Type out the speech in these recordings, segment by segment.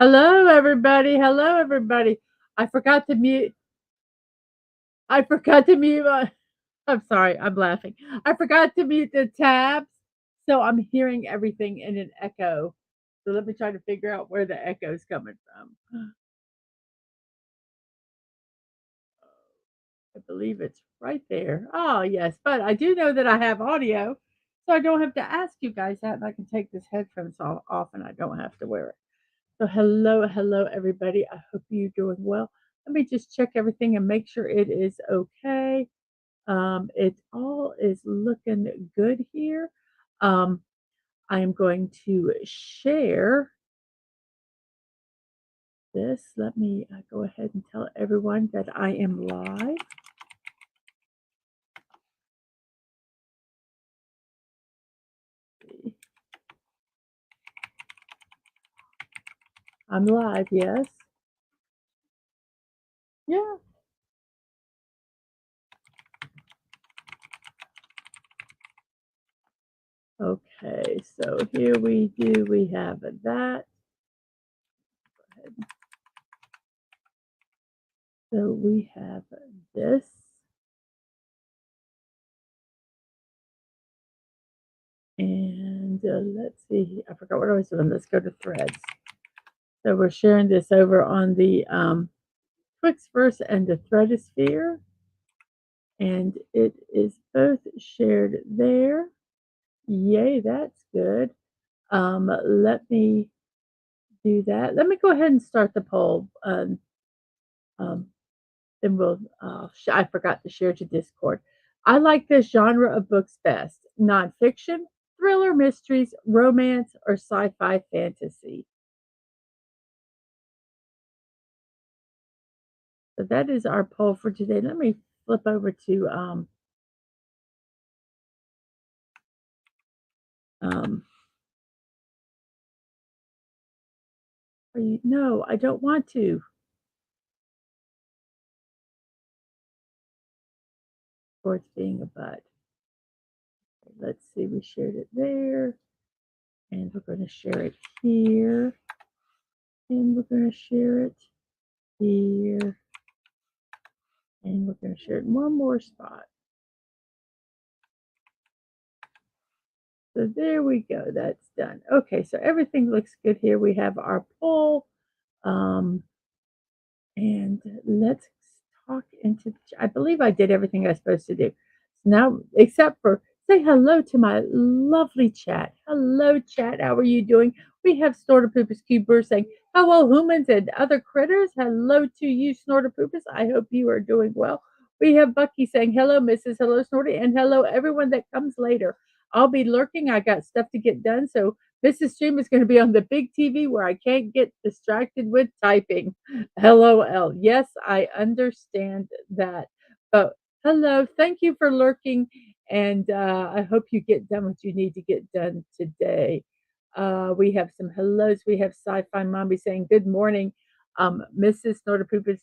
Hello, everybody. Hello, everybody. I forgot to mute. I forgot to mute my. I'm sorry. I'm laughing. I forgot to mute the tabs, so I'm hearing everything in an echo. So let me try to figure out where the echo is coming from. I believe it's right there. Oh, yes, but I do know that I have audio, so I don't have to ask you guys that, and I can take this headphones off, and I don't have to wear it. So hello, hello, everybody. I hope you're doing well. Let me just check everything and make sure it is okay. It all is looking good here. Um, I am going to share this. Let me go ahead and tell everyone that I am live. I'm live, yes. Yeah. Okay, so here we have that. So we have this. And let's see, I forgot what I was doing. Let's go to threads. So we're sharing this over on the Twixverse and the Threadosphere. And it is both shared there. Yay, that's good. Let me do that. Let me go ahead and start the poll. Um, then we'll, I forgot to share to Discord. I like this genre of books best: nonfiction, thriller, mysteries, romance, or sci fi fantasy. So that is our poll for today. Let me flip over to um no, I don't want to. Towards being a butt. Let's see, we shared it there. And we're going to share it here. And we're going to share it here. And we're going to share it in one more spot. So there we go. That's done. Okay, so everything looks good here. We have our poll. And let's talk into I believe I did everything I was supposed to do. Now, except for say hello to my lovely chat. Hello, chat. How are you doing? We have Snorter Poopers Cuber saying, hello, humans and other critters. Hello to you, Snorter Poopers. I hope you are doing well. We have Bucky saying, hello, Mrs. Hello, Snorty, and hello, everyone that comes later. I'll be lurking. I got stuff to get done. So this stream is going to be on the big TV where I can't get distracted with typing. LOL. Yes, I understand that. But hello, thank you for lurking, and I hope you get done what you need to get done today. We have some hellos. We have Sci-Fi Mommy saying good morning, Mrs. Snorterpoopers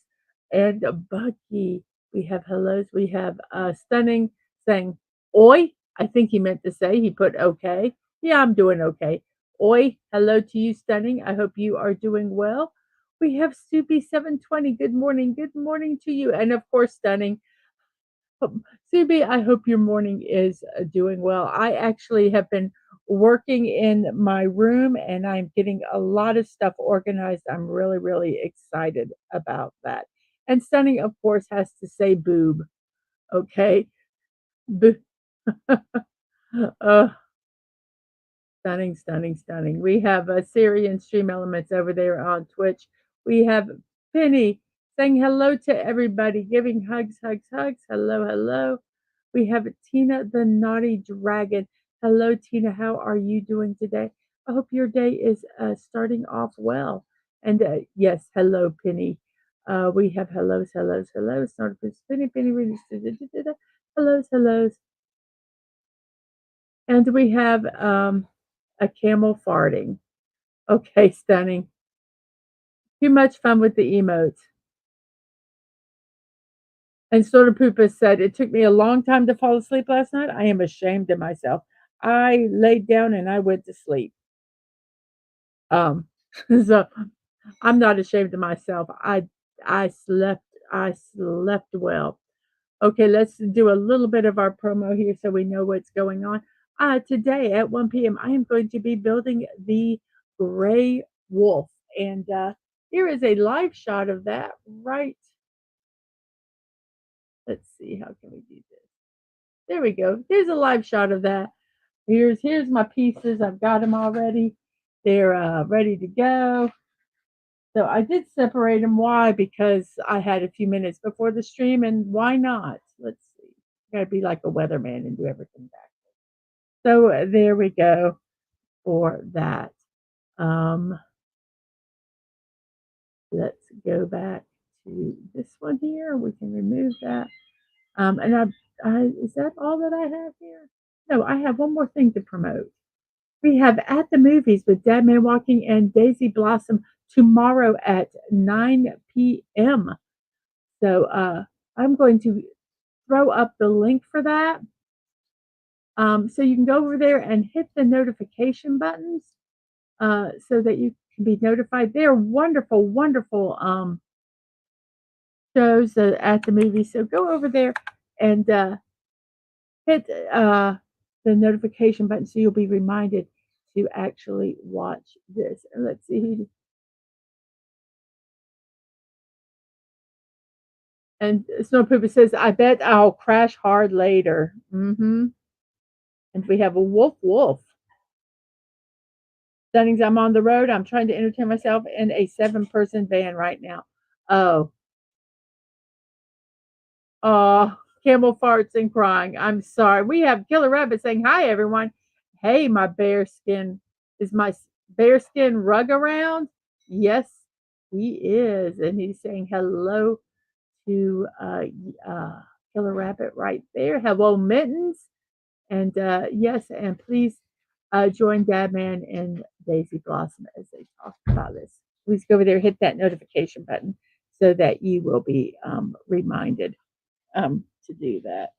and Bucky. We have hellos. We have Stunning saying oi. I think he meant to say he put okay. Yeah, I'm doing okay. Oi, hello to you, Stunning. I hope you are doing well. We have Subi720. Good morning. Good morning to you. And of course, Stunning. Subi, I hope your morning is doing well. I actually have been working in my room and I'm getting a lot of stuff organized. I'm really, really excited about that. And Stunning, of course, has to say boob. Okay. Boo- uh, Stunning, stunning, stunning. We have Syrian Stream Elements over there on Twitch. We have Penny saying hello to everybody, giving hugs, hugs, hugs. Hello, hello. We have Tina the Naughty Dragon. Hello, Tina. How are you doing today? I hope your day is starting off well. And yes, hello, Penny. We have hellos, hellos, hellos. Not a Penny, Penny, hellos, hellos. And we have a camel farting. Okay, Stunning. Too much fun with the emotes. And Sorta Poopa said, it took me a long time to fall asleep last night. I am ashamed of myself. I laid down and I went to sleep. Um, so I'm not ashamed of myself. I slept well. Okay, let's do a little bit of our promo here so we know what's going on. Today at 1 p.m., I am going to be building the gray wolf. And here is a live shot of that right. Let's see, how can we do this? There we go. There's a live shot of that. Here's my pieces. I've got them already. They're ready to go. So I did separate them. Why? Because I had a few minutes before the stream, and why not? Let's see. Gotta be like a weatherman and do everything back. So there we go for that. Um, let's go back to this one here. We can remove that. And is that all that I have here? No, I have one more thing to promote. We have At the Movies with Dadman Walking and Daisy Blossom tomorrow at 9 p.m. So I'm going to throw up the link for that. So you can go over there and hit the notification buttons so that you can be notified. They're wonderful, wonderful shows at the movies. So go over there and hit the notification button so you'll be reminded to actually watch this. And let's see. And Snow Pooper says, I bet I'll crash hard later. Mm-hmm. And we have a wolf wolf. Stunnings, I'm on the road. I'm trying to entertain myself in a 7-person van right now. Oh, oh, camel farts and crying. I'm sorry. We have Killer Rabbit saying, hi, everyone. Hey, my bearskin. Is my bearskin rug around? Yes, he is. And he's saying hello to Killer Rabbit right there. Hello, Mittens. And yes, and please join Dadman and Daisy Blossom as they talk about this. Please go over there, hit that notification button so that you will be reminded to do that.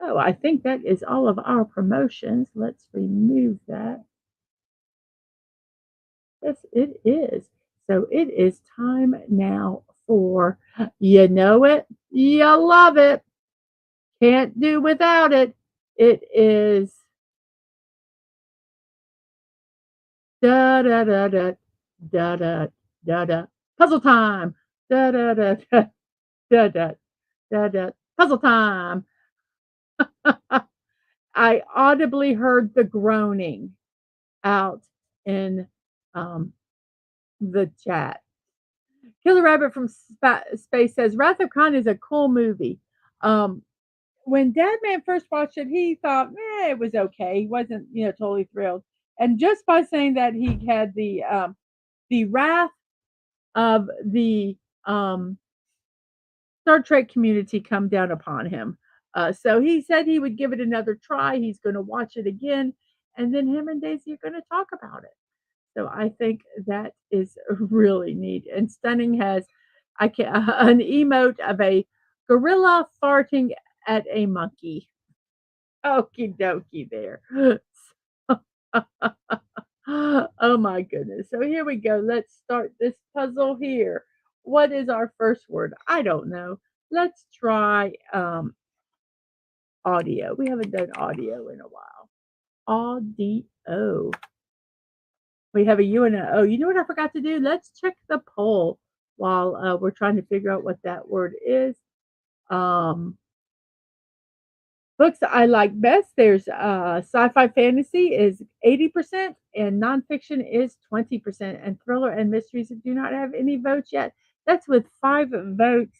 Oh, I think that is all of our promotions. Let's remove that. Yes, it is. So it is time now for You Know It, You Love It, Can't Do Without It. It is da da da da da da da da puzzle time. Da da da da da da da da puzzle time. I audibly heard the groaning out in um, the chat. Killer Rabbit from Space says Wrath of Khan is a cool movie. Um, when Dadman first watched it, he thought, it was okay. He wasn't, totally thrilled. And just by saying that, he had the wrath of the Star Trek community come down upon him. So he said he would give it another try. He's going to watch it again, and then him and Daisy are going to talk about it. So I think that is really neat. And Stunning has an emote of a gorilla farting at a monkey. Okie dokie there. Oh my goodness. So here we go. Let's start this puzzle here. What is our first word? I don't know. Let's try audio. We haven't done audio in a while. Audio. We have a U and a O. You know what I forgot to do? Let's check the poll while we're trying to figure out what that word is. Books I like best, there's sci-fi fantasy is 80% and nonfiction is 20%, and thriller and mysteries do not have any votes yet. That's with 5 votes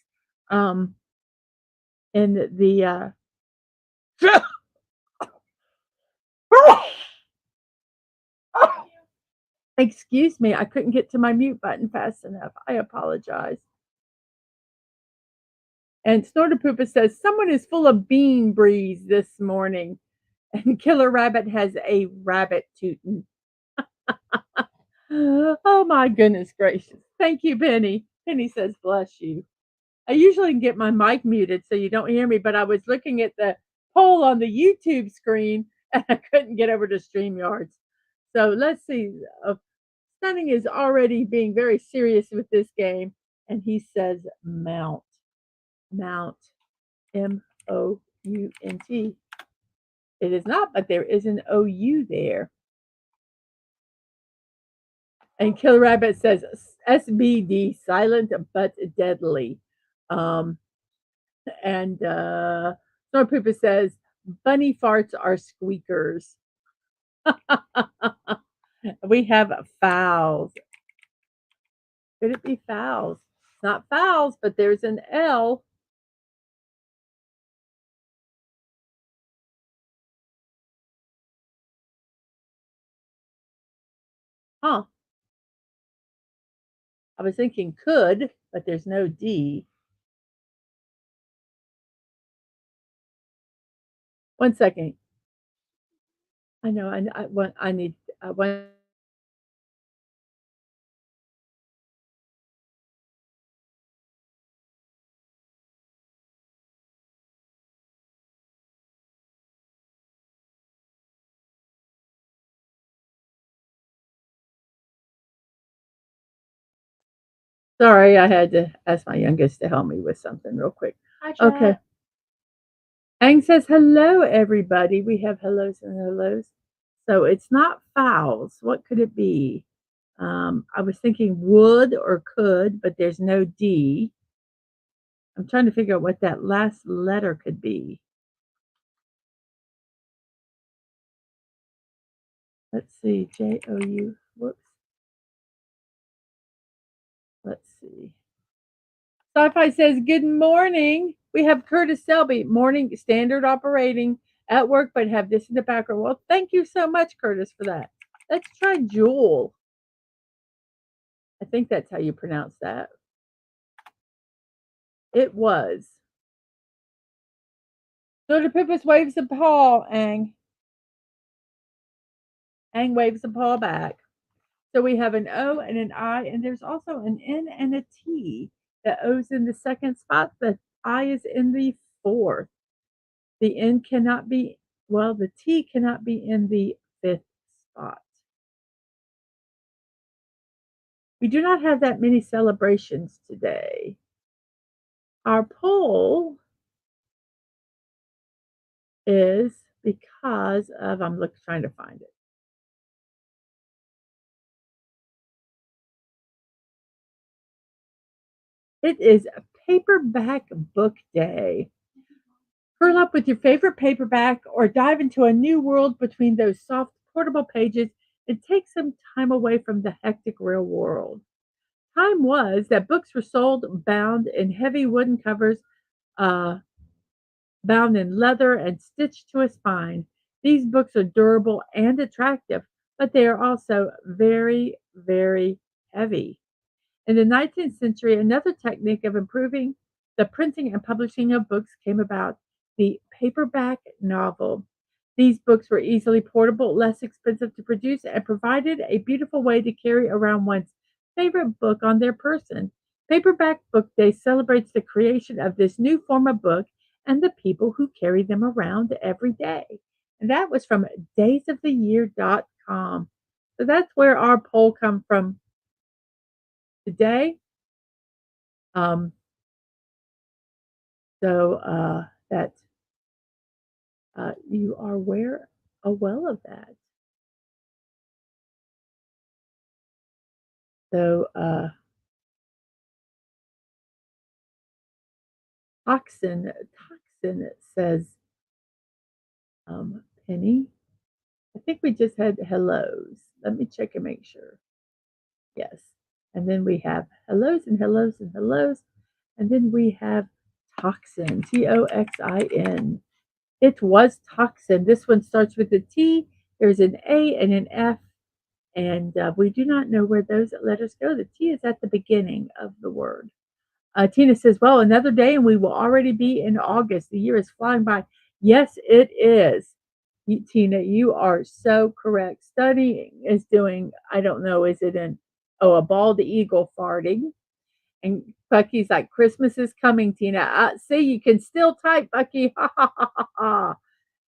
um, in the excuse me, I couldn't get to my mute button fast enough. I apologize. And Snorter Poopa says someone is full of bean breeze this morning, and Killer Rabbit has a rabbit tootin'. Oh my goodness gracious. Thank you, Penny. Penny says, bless you. I usually get my mic muted so you don't hear me, but I was looking at the poll on the YouTube screen and I couldn't get over to StreamYards. So let's see. Stunning is already being very serious with this game, and he says mount, mount, Mount. It is not, but there is an OU there. And Killer Rabbit says SBD, silent but deadly. Um, and Snort Pooper says bunny farts are squeakers. We have fowls. Could it be fowls? It's not fowls, but there's an L. Huh. I was thinking could, but there's no D. One second. I know. I need. One. Sorry, I had to ask my youngest to help me with something real quick. Hi, Okay. Chat. Ang says hello, everybody. We have hellos and hellos. So it's not fouls. What could it be? I was thinking would or could, but there's no D. I'm trying to figure out what that last letter could be. Let's see. Jou. Whoops. Let's see. Sci-Fi says, good morning. We have Curtis Selby, morning standard operating at work, but have this in the background. Well, thank you so much, Curtis, for that. Let's try Jewel. I think that's how you pronounce that. It was. Dr. Pippas waves a paw, Ang. Ang waves a paw back. So we have an O and an I, and there's also an N and a T. The O's in the second spot, the I is in the fourth. The N cannot be, well, the T cannot be in the fifth spot. We do not have that many celebrations today. Our poll is because of, trying to find it. It is a paperback book day. Curl up with your favorite paperback or dive into a new world between those soft, portable pages and take some time away from the hectic real world. Time was that books were sold bound in heavy wooden covers, uh, bound in leather and stitched to a spine. These books are durable and attractive, but they are also very, very heavy. In the 19th century, another technique of improving the printing and publishing of books came about, the paperback novel. These books were easily portable, less expensive to produce, and provided a beautiful way to carry around one's favorite book on their person. Paperback Book Day celebrates the creation of this new form of book and the people who carry them around every day. And that was from daysoftheyear.com. So that's where our poll come from today. Um, that you are aware well of that. So toxin says Penny. I think we just had hellos. Let me check and make sure. Yes. And then we have hellos and hellos and hellos. And then we have toxin, Toxin. It was toxin. This one starts with a T. There's an A and an F. And we do not know where those letters go. The T is at the beginning of the word. Tina says, well, another day and we will already be in August. The year is flying by. Yes, it is. Tina, you are so correct. Studying is doing, I don't know, is it a bald eagle farting? And Bucky's like, Christmas is coming, Tina. See, you can still type, Bucky. Ha, ha, ha, ha, ha.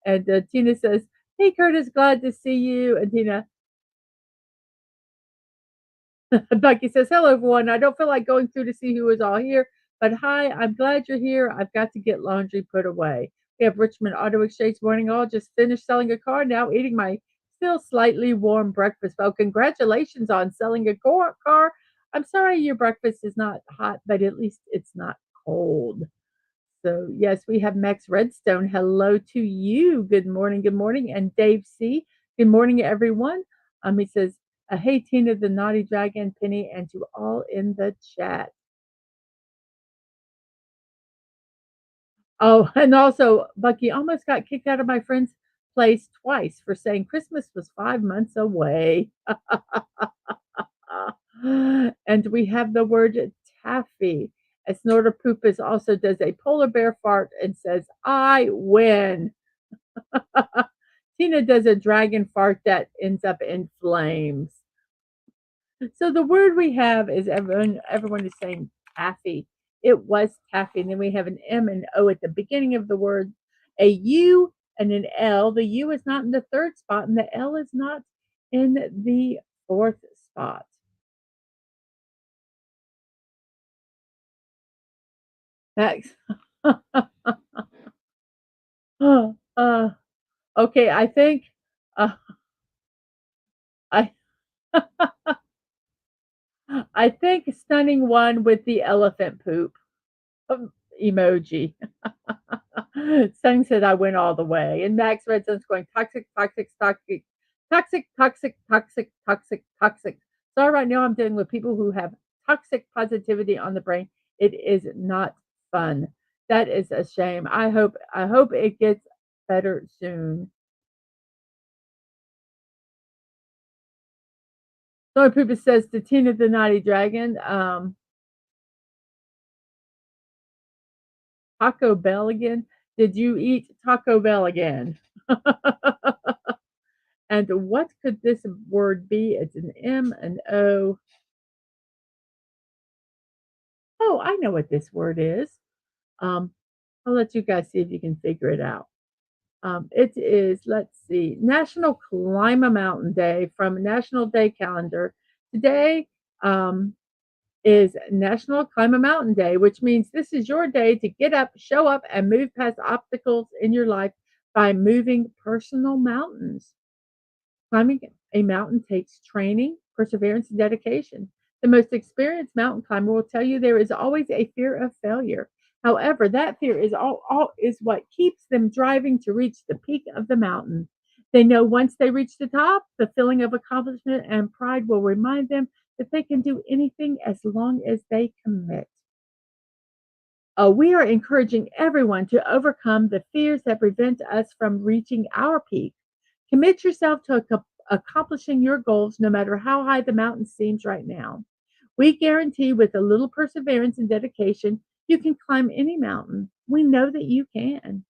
And Tina says, hey, Curtis, glad to see you. And Tina, Bucky says, "Hello, everyone. I don't feel like going through to see who is all here, but hi, I'm glad you're here. I've got to get laundry put away." We have Richmond Auto Exchange morning all just finished selling a car, now eating my still slightly warm breakfast. Well, congratulations on selling a car. I'm sorry your breakfast is not hot, but at least it's not cold. So, yes, we have Max Redstone. Hello to you. Good morning. Good morning. And Dave C. Good morning, everyone. He says, hey, Tina, the Naughty Dragon, Penny, and to all in the chat. Oh, and also, Bucky almost got kicked out of my friend's place twice for saying Christmas was 5 months away. And we have the word taffy. A snorter poopus also does a polar bear fart and says, I win. Tina does a dragon fart that ends up in flames. So the word we have is everyone is saying taffy. It was taffy. And then we have an M and O at the beginning of the word, a U and an L. The U is not in the third spot, and the L is not in the fourth spot. Next. uh, okay, I think uh, I I think stunning one with the elephant poop emoji. Sung said I went all the way. And Max Redson's going toxic, toxic, toxic, toxic, toxic, toxic, toxic, toxic. So right now I'm dealing with people who have toxic positivity on the brain. It is not fun. That is a shame. I hope it gets better soon. So Poopa says to Tina the Naughty Dragon, Taco Bell again. Did you eat Taco Bell again? And what could this word be? It's an M, an O. Oh, I know what this word is. Um, I'll let you guys see if you can figure it out. It is, let's see, National Climb a Mountain Day from National Day Calendar. Today is National Climb a Mountain Day, which means this is your day to get up, show up, and move past obstacles in your life by moving personal mountains. Climbing a mountain takes training, perseverance, and dedication. The most experienced mountain climber will tell you there is always a fear of failure. However, that fear is all is what keeps them driving to reach the peak of the mountain. They know once they reach the top, the feeling of accomplishment and pride will remind them that they can do anything as long as they commit. We are encouraging everyone to overcome the fears that prevent us from reaching our peak. Commit yourself to accomplishing your goals no matter how high the mountain seems right now. We guarantee with a little perseverance and dedication, you can climb any mountain. We know that you can.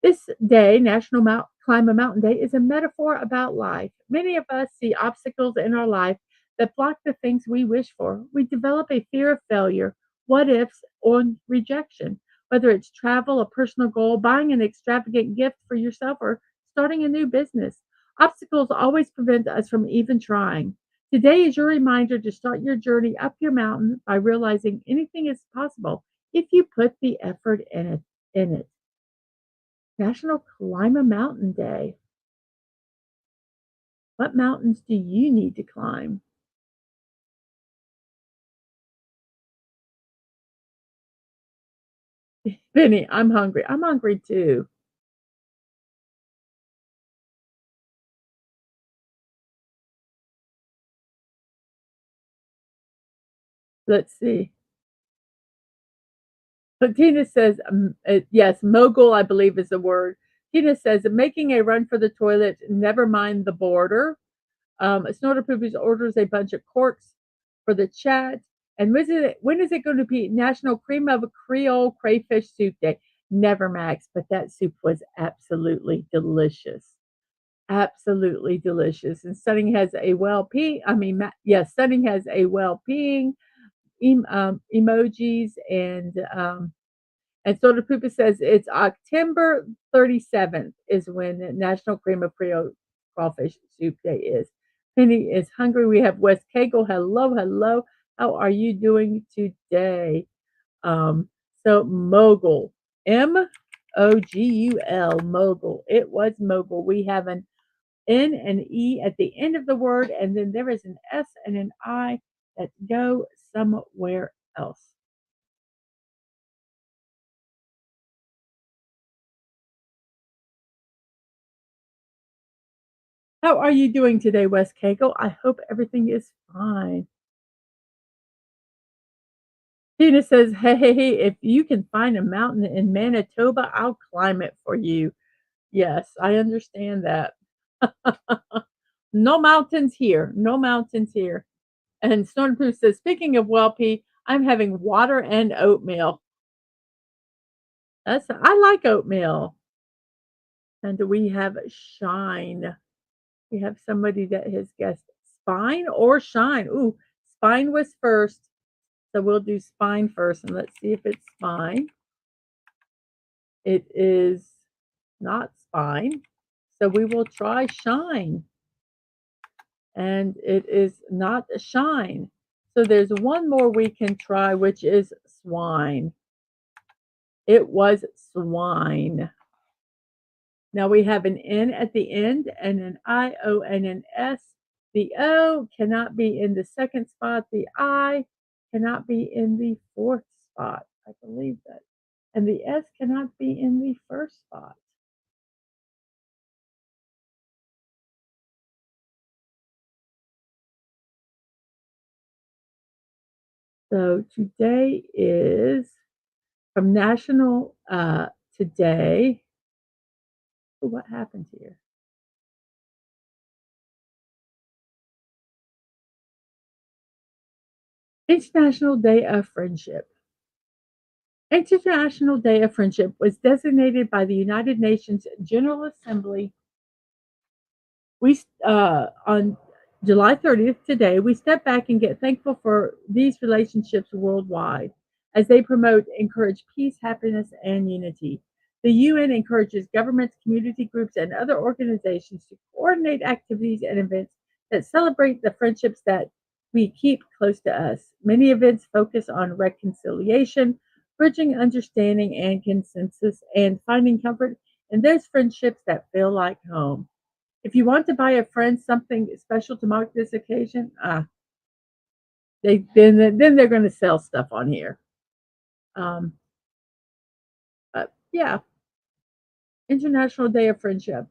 This day, Climb a Mountain Day, is a metaphor about life. Many of us see obstacles in our life that block the things we wish for. We develop a fear of failure, what ifs, or rejection, whether it's travel, a personal goal, buying an extravagant gift for yourself, or starting a new business. Obstacles always prevent us from even trying. Today is your reminder to start your journey up your mountain by realizing anything is possible if you put the effort in it. National Climb a Mountain Day. What mountains do you need to climb? Penny, I'm hungry. I'm hungry too. Let's see. But Tina says, yes, mogul, I believe is the word. Tina says, making a run for the toilet, never mind the border. Snorter Poopies orders a bunch of corks for the chat. And when is it going to be National Cream of Creole Crayfish Soup Day? Never, Max, but that soup was absolutely delicious. Absolutely delicious. And Stunning has a well peeing. I mean, yes, Stunning has a well peeing emojis and Soda Poopa says it's October 37th is when National Cream of Creole Crawfish Soup Day is. Penny is hungry. We have Wes Cagle. Hello, hello. How are you doing today? Um, so mogul, Mogul, mogul. It was mogul. We have an N and E at the end of the word, and then there is an S and an I that go somewhere else. How are you doing today, Wes Cagle? I hope everything is fine. Tina says, hey, if you can find a mountain in Manitoba, I'll climb it for you. Yes, I understand that. No mountains here. No mountains here. And Stormproof says, speaking of Wellpy, I'm having water and oatmeal. I like oatmeal. And we have shine. We have somebody that has guessed spine or shine. Ooh, spine was first. So we'll do spine first and let's see if it's spine. It is not spine. So we will try shine. And it is not shine. So there's one more we can try, which is swine. It was swine. Now we have an N at the end and an I, O, and an S. The O cannot be in the second spot. The I cannot be in the fourth spot. I believe that. And the S cannot be in the first spot. So today is from National Today. Oh, what happened here? International Day of Friendship. International Day of Friendship was designated by the United Nations General Assembly. We on July 30th today, we step back and get thankful for these relationships worldwide as they promote, encourage peace, happiness, and unity. The UN encourages governments, community groups, and other organizations to coordinate activities and events that celebrate the friendships that we keep close to us. Many events focus on reconciliation, bridging understanding and consensus, and finding comfort in those friendships that feel like home. If you want to buy a friend something special to mark this occasion, then they're going to sell stuff on here. Um, but yeah, International Day of Friendship.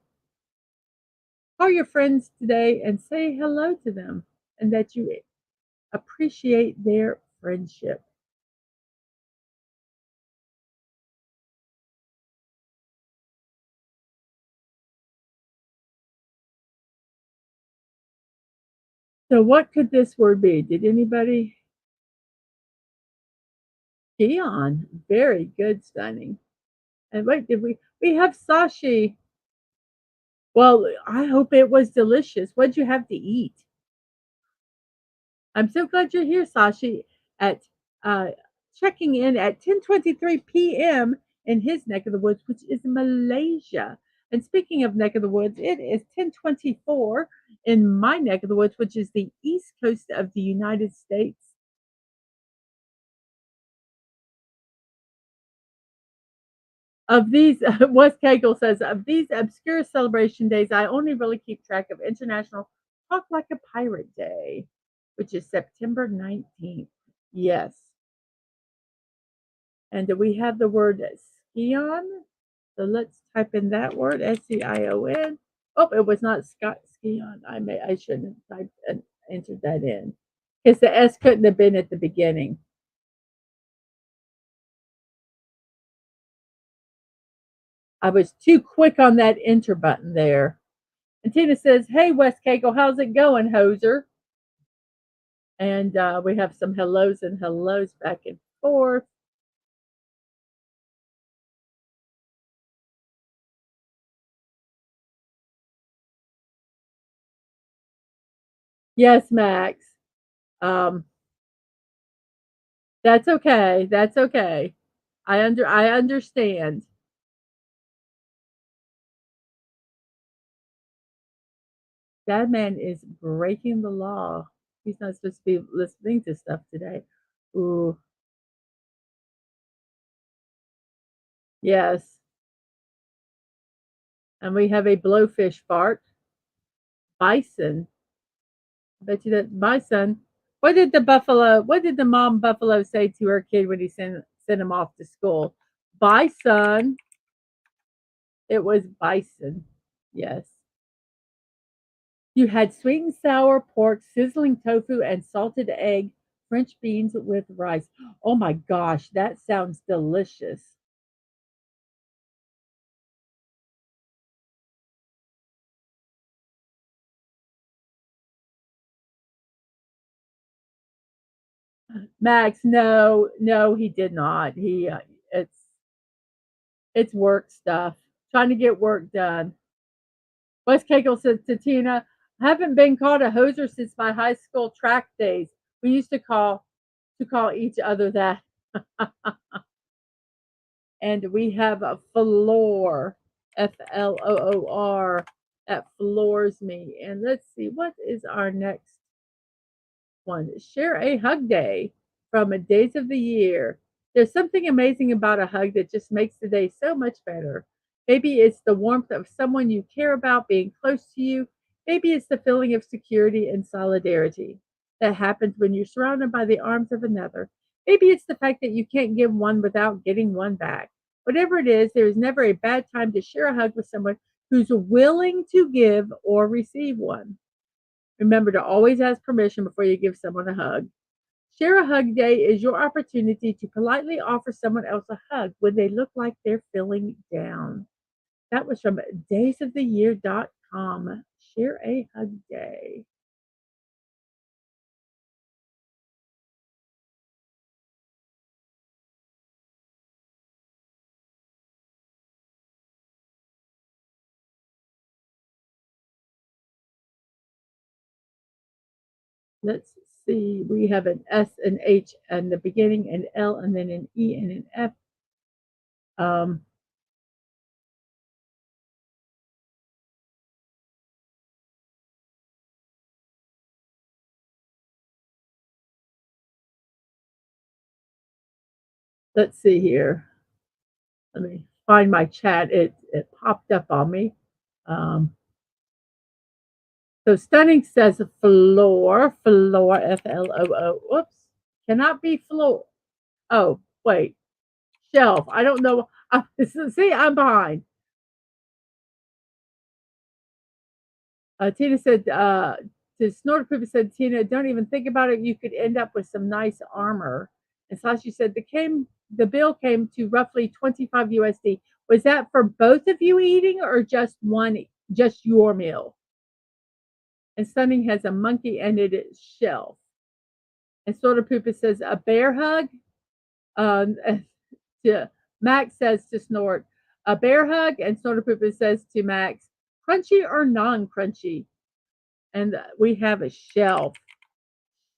Call your friends today and say hello to them, and that you appreciate their friendship. So, what could this word be? Did anybody? Keon, very good, stunning. And wait, did we have Sashi? Well, I hope it was delicious. What'd you have to eat? I'm so glad you're here, Sashi, at uh, checking in at 10:23 p.m. in his neck of the woods, which is Malaysia. And speaking of neck of the woods, it is 10:24 in my neck of the woods, which is the east coast of the United States. Of these, Wes Cagle says, of these obscure celebration days, I only really keep track of International Talk Like a Pirate Day, which is September 19th. Yes. And do we have the word skion? So let's type in that word, Sion. Oh, it was not skion. I shouldn't have typed and entered that in because the S couldn't have been at the beginning. I was too quick on that enter button there. And Tina says, "Hey, Wes Cagle, how's it going, hoser?" And we have some hellos and hellos back and forth. Yes, Max. Um, that's okay. That's okay. I understand. That man is breaking the law. He's not supposed to be listening to stuff today. Ooh, yes. And we have a blowfish fart. Bison. I bet you that bison. What did the mom buffalo say to her kid when he sent him off to school? Bison. It was bison. Yes. You had sweet and sour pork, sizzling tofu, and salted egg, French beans with rice. Oh my gosh, that sounds delicious. Max, no, no, he did not. It's work stuff. Trying to get work done. Wes Cagle says to Tina, I haven't been called a hoser since my high school track days. We used to call each other that. And we have a floor, FLOOR, that floors me. And let's see, what is our next one? Share a hug day from a Days of the Year. There's something amazing about a hug that just makes the day so much better. Maybe it's the warmth of someone you care about being close to you. Maybe it's the feeling of security and solidarity that happens when you're surrounded by the arms of another. Maybe it's the fact that you can't give one without getting one back. Whatever it is, there is never a bad time to share a hug with someone who's willing to give or receive one. Remember to always ask permission before you give someone a hug. Share a Hug Day is your opportunity to politely offer someone else a hug when they look like they're feeling down. That was from daysoftheyear.com. Share a Hug Day. Let's see. We have an S and H in the beginning, an L, and then an E and an F. Um, let's see here. Let me find my chat. It popped up on me. Um, so stunning says floor, FLOO. Whoops, cannot be floor. Oh, wait, shelf. I don't know. See, I'm behind. Tina said, to Snorter Pooper said, Tina, don't even think about it. You could end up with some nice armor. And Sashi said, the bill came to roughly 25 USD. Was that for both of you eating or just just your meal? And Stunning has a monkey and it is shelf. And Snorter Pooper says, a bear hug? Um, to Max says to Snort, a bear hug, and Snorter Pooper says to Max, crunchy or non-crunchy? And we have a shelf,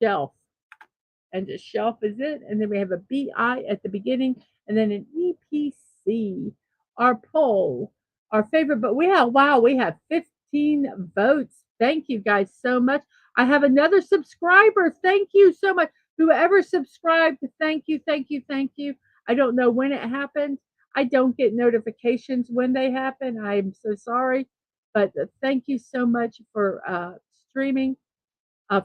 and the shelf is it, and then we have a BI at the beginning, and then an EPC. Our poll, our favorite, but we have 15 votes. Thank you guys so much. I have another subscriber. Thank you so much. Whoever subscribed, thank you, thank you, thank you. I don't know when it happened. I don't get notifications when they happen. I'm so sorry. But thank you so much for streaming,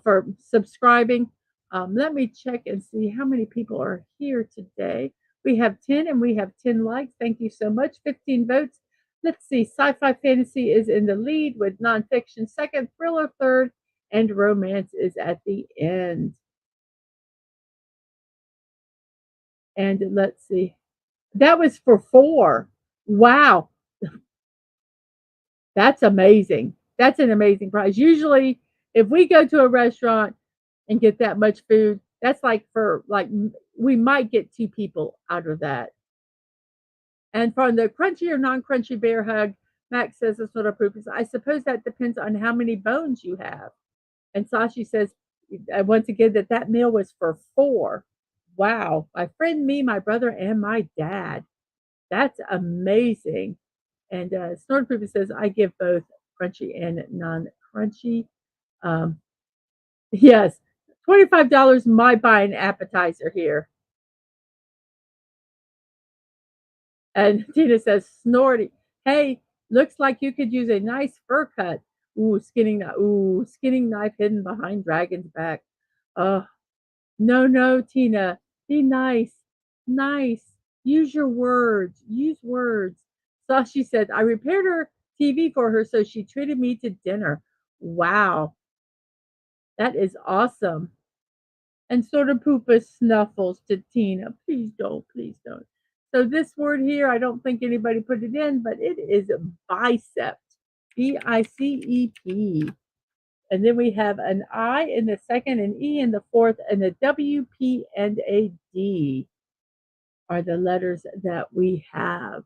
for subscribing. Let me check and see how many people are here today. We have 10 and we have 10 likes. Thank you so much. 15 votes. Let's see. Sci fi fantasy is in the lead with nonfiction second, thriller third, and romance is at the end. And let's see. That was for four. Wow. That's amazing. That's an amazing price. Usually, if we go to a restaurant and get that much food, that's like we might get two people out of that. And from the crunchy or non-crunchy bear hug, Max says this what approves. I suppose that depends on how many bones you have. And Sashi says once again that meal was for four. Wow, my friend, me, my brother, and my dad. That's amazing. And Snortproof says I give both crunchy and non crunchy. Um, yes, $25 might buy an appetizer here. And Tina says, snorty. Hey, looks like you could use a nice fur cut. Ooh, skinning knife hidden behind dragon's back. Oh, no, no, Tina. Be nice. Nice. Use your words. Use words. Sashi said, I repaired her TV for her, so she treated me to dinner. Wow. That is awesome. And sort of Poopa snuffles to Tina. Please don't, please don't. So this word here, I don't think anybody put it in, but it is bicep. BICEP. And then we have an I in the second, an E in the fourth, and a W, P, and a D are the letters that we have.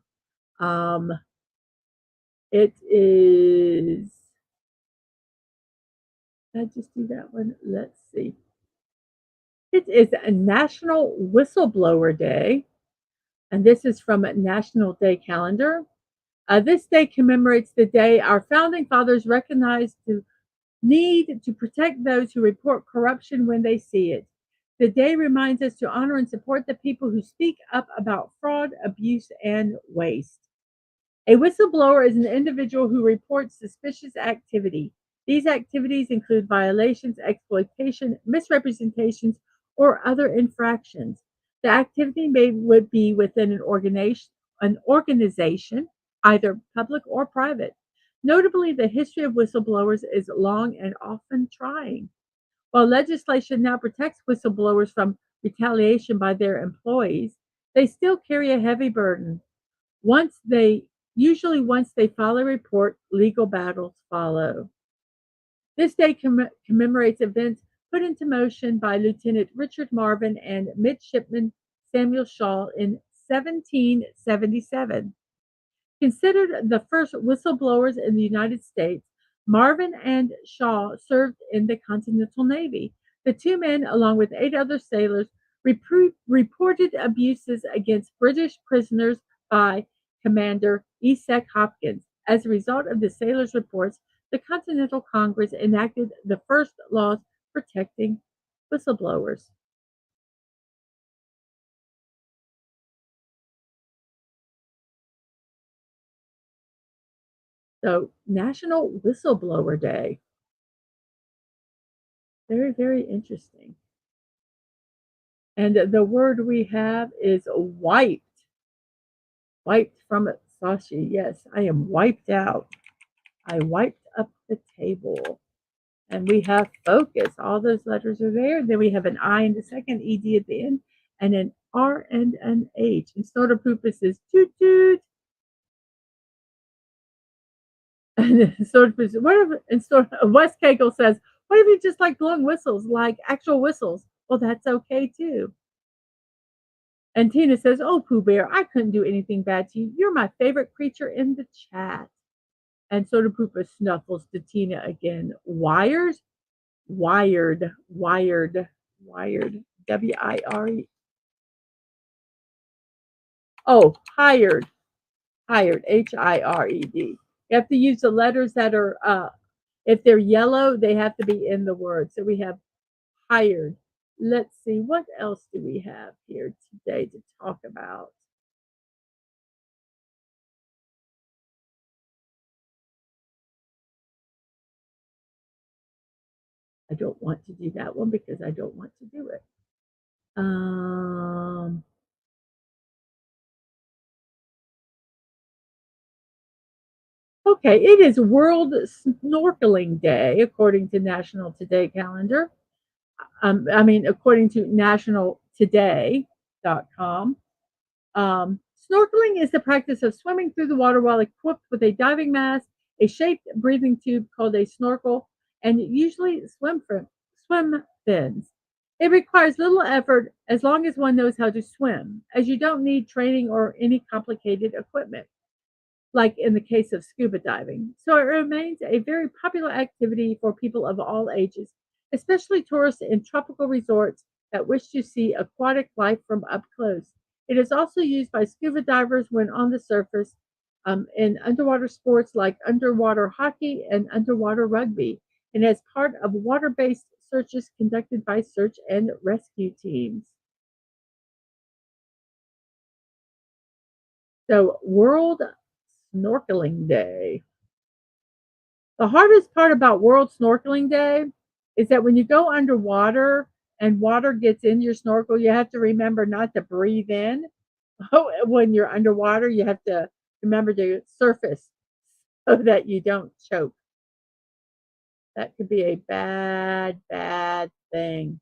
Um, it is, did I just do that one? Let's see. It is a National Whistleblower Day, and this is from National Day Calendar. This day commemorates the day our founding fathers recognized the need to protect those who report corruption when they see it. The day reminds us to honor and support the people who speak up about fraud, abuse, and waste. A whistleblower is an individual who reports suspicious activity. These activities include violations, exploitation, misrepresentations, or other infractions. The activity would be within an organization, either public or private. Notably, the history of whistleblowers is long and often trying. While legislation now protects whistleblowers from retaliation by their employees, they still carry a heavy burden. Once they once they file a report, legal battles follow. This day commemorates events put into motion by Lieutenant Richard Marvin and Midshipman Samuel Shaw in 1777. Considered the first whistleblowers in the United States, Marvin and Shaw served in the Continental Navy. The two men, along with 8 other sailors, reported abuses against British prisoners by Commander E. Hopkins. As a result of the sailors' reports, the Continental Congress enacted the first laws protecting whistleblowers. So, National Whistleblower Day. Very, very interesting. And the word we have is wiped. Wiped from it, Sashi. Yes, I am wiped out. I wiped up the table. And we have focus. All those letters are there. Then we have an I in the second, ED at the end, and an R and an H. And Snorter Poopa says toot toot. And Snorter says, what if, and West Kegel says, what if you just like blowing whistles, like actual whistles? Well, that's okay too. And Tina says, oh, Pooh Bear, I couldn't do anything bad to you. You're my favorite creature in the chat. And Soda Poopa snuffles to Tina again. Wires? Wired, wired, wired. WIRE. Oh, hired, hired. HIRED. You have to use the letters that are, if they're yellow, they have to be in the word. So we have hired. Let's see, what else do we have here today to talk about? I don't want to do that one because I don't want to do it. Um, okay, it is World Snorkeling Day according to National Today calendar. According to nationaltoday.com. Snorkeling is the practice of swimming through the water while equipped with a diving mask, a shaped breathing tube called a snorkel, and usually swim fins. It requires little effort as long as one knows how to swim, as you don't need training or any complicated equipment, like in the case of scuba diving. So it remains a very popular activity for people of all ages, especially tourists in tropical resorts that wish to see aquatic life from up close. It is also used by scuba divers when on the surface in underwater sports like underwater hockey and underwater rugby, and as part of water based searches conducted by search and rescue teams. So, World Snorkeling Day. The hardest part about World Snorkeling Day is that when you go underwater and water gets in your snorkel, you have to remember not to breathe in. When you're underwater, you have to remember to surface so that you don't choke. That could be a bad, bad thing.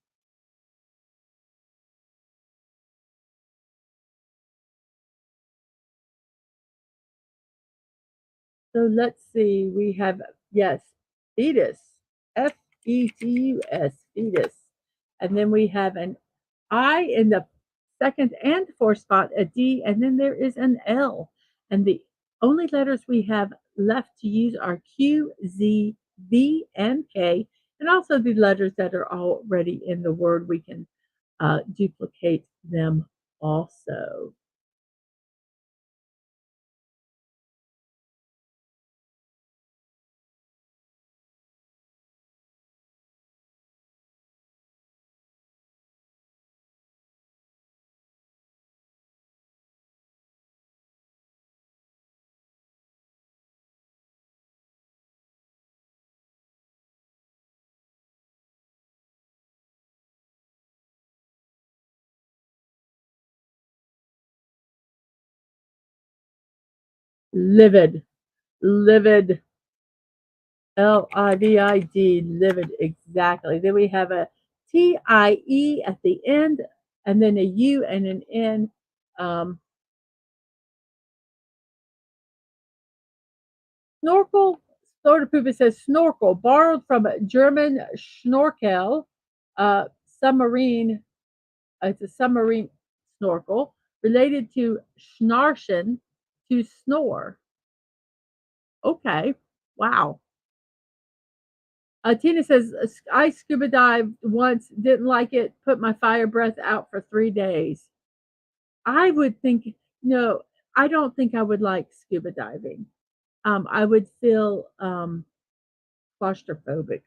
So let's see. We have, yes, fetus, Fetus, fetus. And then we have an I in the second and fourth spot, a D, and then there is an L. And the only letters we have left to use are Q, Z, V, and K, and also the letters that are already in the word. We can duplicate them also. Livid, livid, Livid, livid, exactly. Then we have a TIE at the end, and then a U and an N. Um, Snorkel, Florida Poopa says snorkel, borrowed from German Schnorkel, submarine. It's a submarine snorkel, related to Schnarchen, to snore. Okay, wow. Tina says, I scuba dived once, didn't like it, put my fire breath out for 3 days. I would think, no, I don't think I would like scuba diving. I would feel claustrophobic.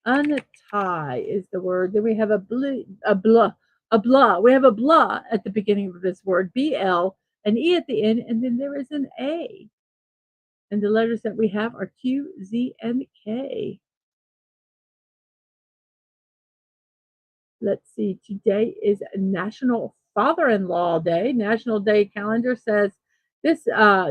Untie is the word. Then we have a blah. We have a blah at the beginning of this word, BL, an E at the end, and then there is an A. And the letters that we have are Q, Z, and K. Let's see, today is National Father-in-Law Day. National Day calendar says this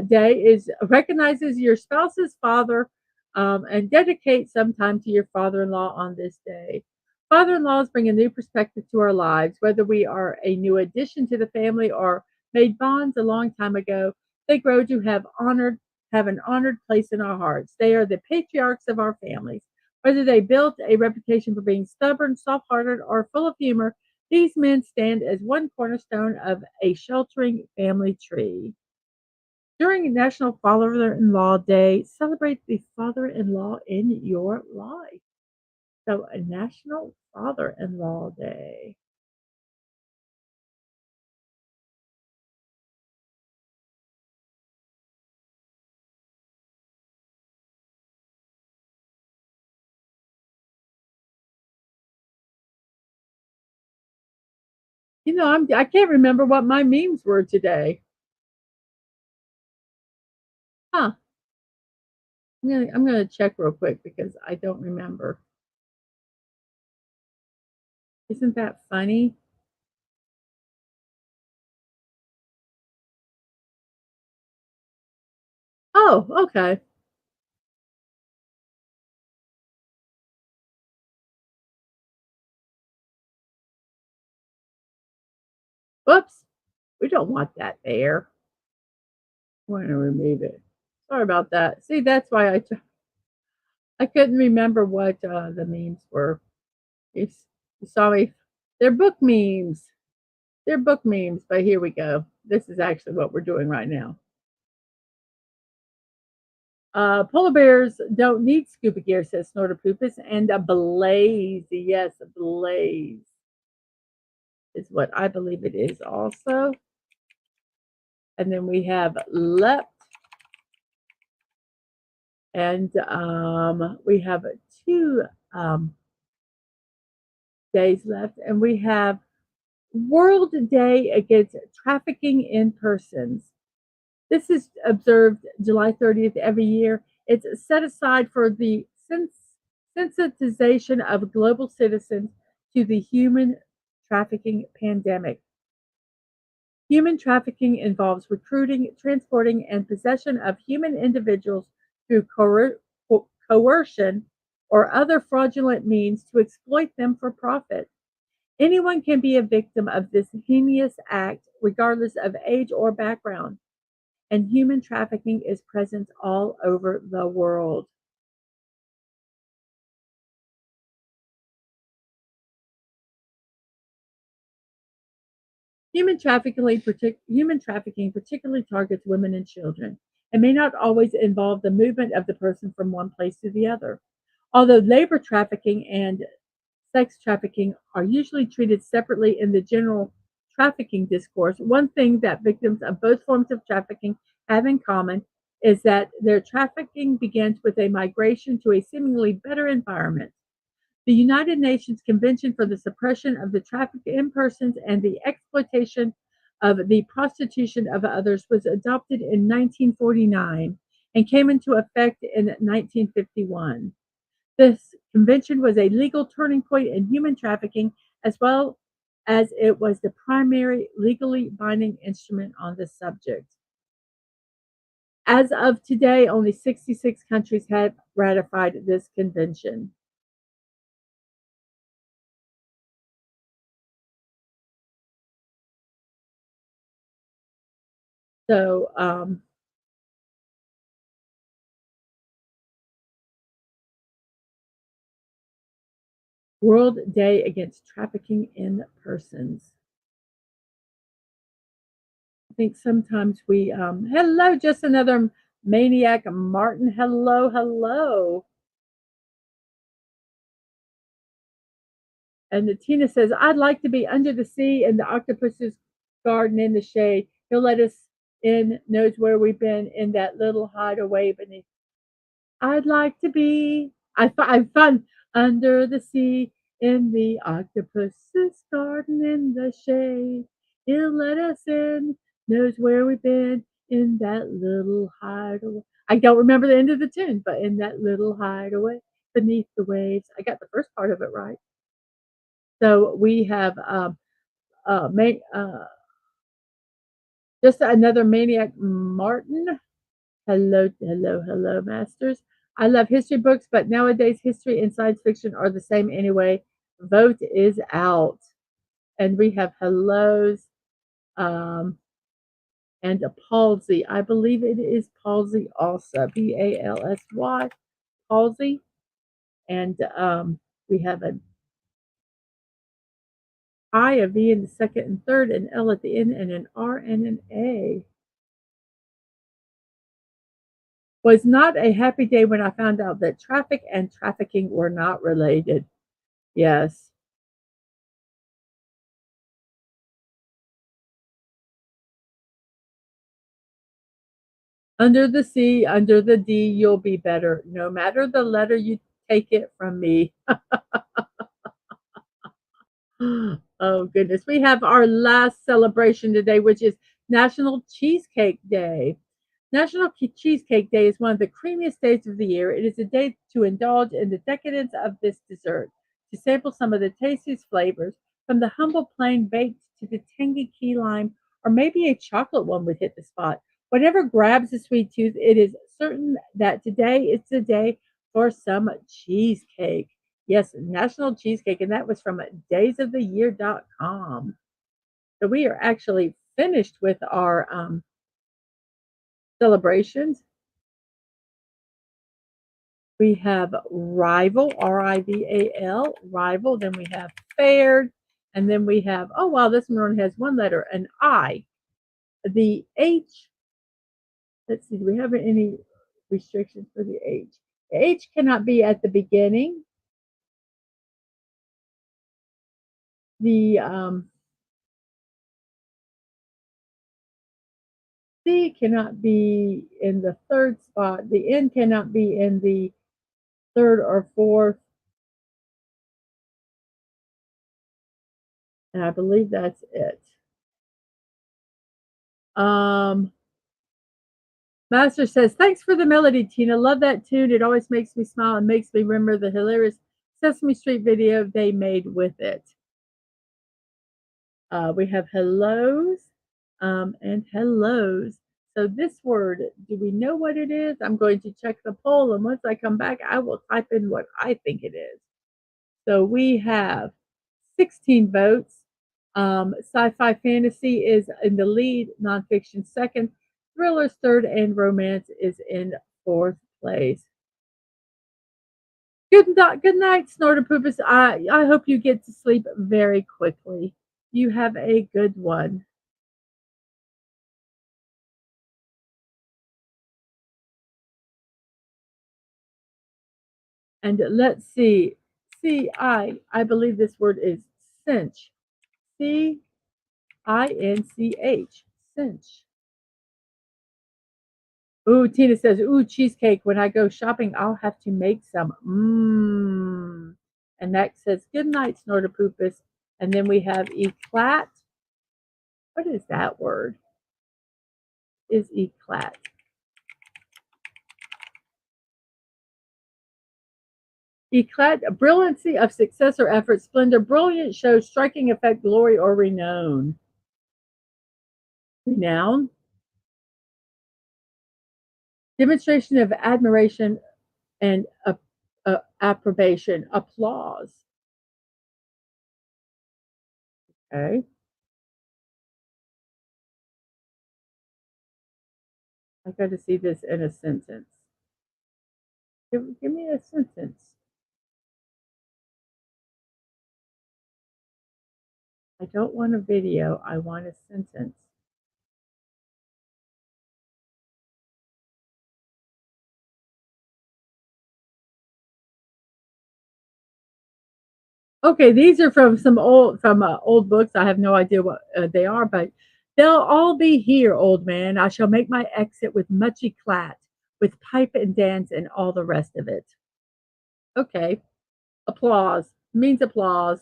day is recognizes your spouse's father and dedicate some time to your father-in-law on this day. Father-in-laws bring a new perspective to our lives, whether we are a new addition to the family or made bonds a long time ago. They grow to have an honored place in our hearts. They are the patriarchs of our families. Whether they built a reputation for being stubborn, soft hearted, or full of humor, these men stand as one cornerstone of a sheltering family tree. During National Father in Law Day, celebrate the father in law in your life. So, a National Father in Law Day. I can't remember what my memes were today. Huh. I'm gonna check real quick because I don't remember. Isn't that funny? Oh, okay. Whoops. We don't want that there. Want to remove it. Sorry about that. See, that's why I couldn't remember what the memes were. You saw me. They're book memes. They're book memes. But here we go. This is actually what we're doing right now. Polar bears don't need scuba gear, says Snorterpoopus, and a blaze. Yes, a blaze is what I believe it is. Also, and then we have leapt, and we have two um, days left, and we have World Day Against Trafficking in Persons. This is observed July 30th every year. It's set aside for the sensitization of global citizens to the human trafficking pandemic. Human trafficking involves recruiting, transporting, and possession of human individuals through coercion or other fraudulent means to exploit them for profit. Anyone can be a victim of this heinous act, regardless of age or background, and human trafficking is present all over the world. Human trafficking particularly targets women and children and may not always involve the movement of the person from one place to the other. Although labor trafficking and sex trafficking are usually treated separately in the general trafficking discourse, one thing that victims of both forms of trafficking have in common is that their trafficking begins with a migration to a seemingly better environment. The United Nations Convention for the Suppression of the Traffic in Persons and the Exploitation of the Prostitution of Others was adopted in 1949 and came into effect in 1951. This convention was a legal turning point in human trafficking, as well as it was the primary legally binding instrument on the subject. As of today, only 66 countries have ratified this convention. So, World Day Against Trafficking in Persons. I think sometimes hello, just another maniac, Martin. Hello, hello. And the Tina says, I'd like to be under the sea in the octopus's garden in the shade. He'll let us in, knows where we've been in that little hideaway beneath. I'd like to be. I fun under the sea in the octopus's garden in the shade. He'll let us in, knows where we've been in that little hideaway. I don't remember the end of the tune, but in that little hideaway beneath the waves. I got the first part of it right. So we have just another maniac, Martin. Hello, hello, hello, masters. I love history books, but nowadays history and science fiction are the same anyway. Vote is out. And we have hellos um, and a palsy. I believe it is palsy also. Palsy, palsy. And we have an I, a V in the second and third, an L at the end, and an R and an A. Was not a happy day when I found out that traffic and trafficking were not related. Yes. Under the C, under the D, you'll be better. No matter the letter you take it from me. Oh, goodness. We have our last celebration today, which is National Cheesecake Day. National Cheesecake Day is one of the creamiest days of the year. It is a day to indulge in the decadence of this dessert, to sample some of the tastiest flavors, from the humble plain baked to the tangy key lime, or maybe a chocolate one would hit the spot. Whatever grabs the sweet tooth, it is certain that today is the day for some cheesecake. Yes, National Cheesecake, and that was from daysoftheyear.com. So we are actually finished with our celebrations. We have Rival, Rival, Rival. Then we have Fared, and then we have, oh wow, this one has one letter, an I. The H, let's see, do we have any restrictions for the H? The H cannot be at the beginning. The C cannot be in the third spot. The N cannot be in the third or fourth. And I believe that's it. Um, Master says, thanks for the melody, Tina. Love that tune. It always makes me smile and makes me remember the hilarious Sesame Street video they made with it. We have hellos and hellos. So this word, do we know what it is? I'm going to check the poll, and once I come back, I will type in what I think it is. So we have 16 votes. Sci-fi fantasy is in the lead, nonfiction second, thrillers third, and romance is in fourth place. Good night, Snorterpoopus. I hope you get to sleep very quickly. You have a good one. And let's see. I believe this word is cinch. Cinch. Cinch. Ooh, Tina says, ooh, cheesecake. When I go shopping, I'll have to make some. Mmm. And that says, good night, Snorterpoopus. And then we have eclat. What is that word? Is eclat. Eclat, a brilliancy of success or effort, splendor, brilliant show, striking effect, glory, or renown. Renown. Demonstration of admiration and approbation, applause. Okay. I got to see this in a sentence. Give me a sentence. I don't want a video. I want a sentence. Okay, these are from some old books. I have no idea what they are, but they'll all be here, old man. I shall make my exit with much eclat, with pipe and dance and all the rest of it. Okay, applause means applause.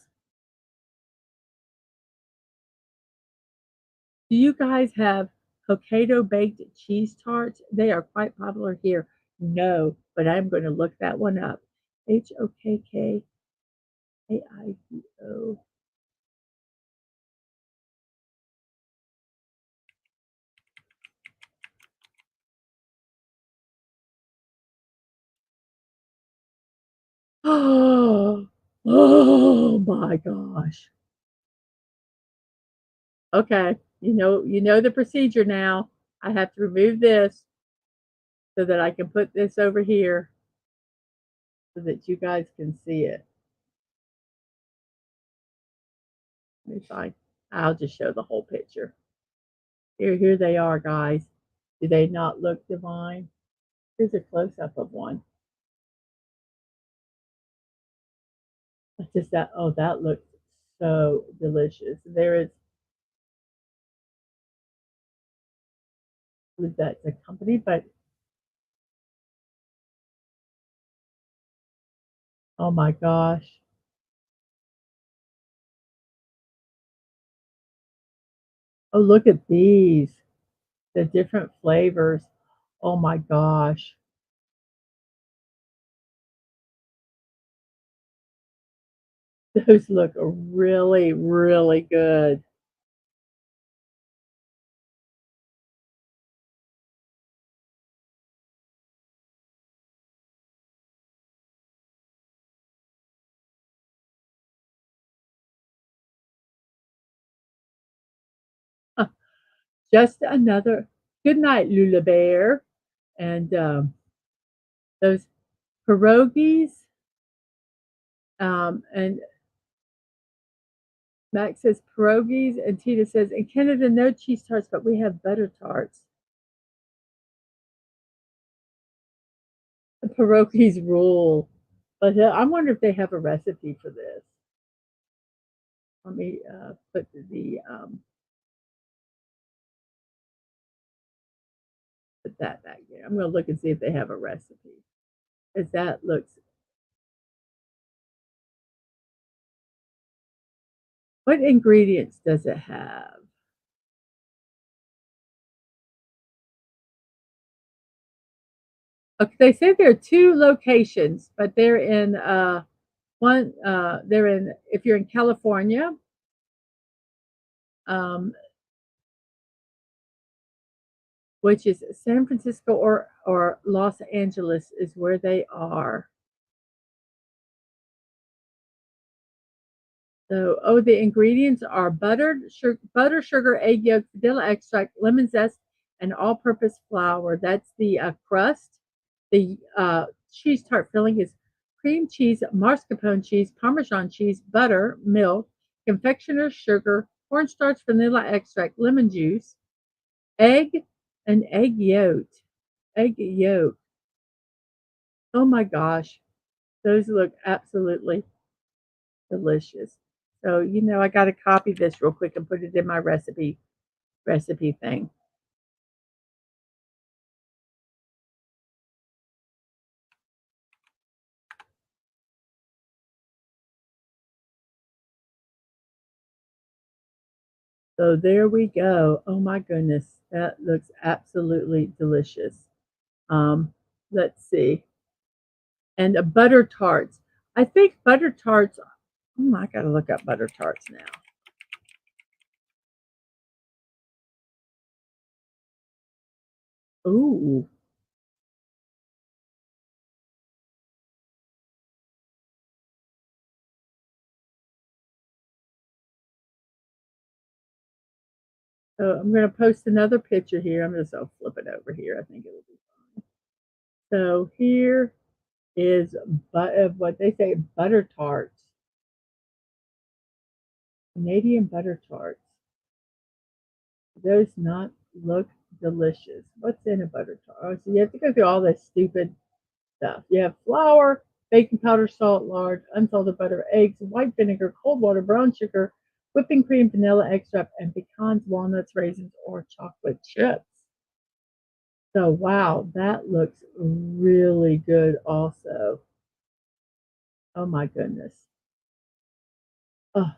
Do you guys have Hokkaido baked cheese tarts? They are quite popular here. No, but I'm going to look that one up. Hokkaido. Oh, oh my gosh. Okay, you know the procedure now. I have to remove this so that I can put this over here so that you guys can see it. Let me find. I'll just show the whole picture. Here they are, guys. Do they not look divine? Here's a close up of one. That's just that. Oh, that looks so delicious. There is. Was that the company? But oh my gosh. Oh, look at these. The different flavors. Oh my gosh. Those look really, really good. Just another good night, Lula Bear. And those pierogies. And Max says pierogies, and Tina says in Canada no cheese tarts, but we have butter tarts. The pierogies rule, but I wonder if they have a recipe for this. Let me put the Put that back there. I'm gonna look and see if they have a recipe. Because that looks, what ingredients does it have? Okay, they say there are two locations, but they're in one they're in, if you're in California, um, which is San Francisco or Los Angeles is where they are. So, oh, the ingredients are butter, sugar, egg yolk, vanilla extract, lemon zest, and all-purpose flour. That's the crust. The cheese tart filling is cream cheese, mascarpone cheese, Parmesan cheese, butter, milk, confectioner's sugar, cornstarch, vanilla extract, lemon juice, egg, and egg yolk. Egg yolk. Oh my gosh, those look absolutely delicious. So, I got to copy this real quick and put it in my recipe thing. So there we go. Oh my goodness, that looks absolutely delicious. Um, let's see. And butter tarts. I think butter tarts. I gotta look up butter tarts now. Ooh, so I'm gonna post another picture here. I'm just gonna flip it over here. I think it'll be fine. So here is what they say butter tarts, Canadian butter tarts. Those not look delicious. What's in a butter tart? Oh, so you have to go through all this stupid stuff. You have flour, baking powder, salt, lard, unsalted butter, eggs, white vinegar, cold water, brown sugar, whipping cream, vanilla extract, and pecans, walnuts, raisins, or chocolate chips. So wow, that looks really good also. Oh my goodness. Oh,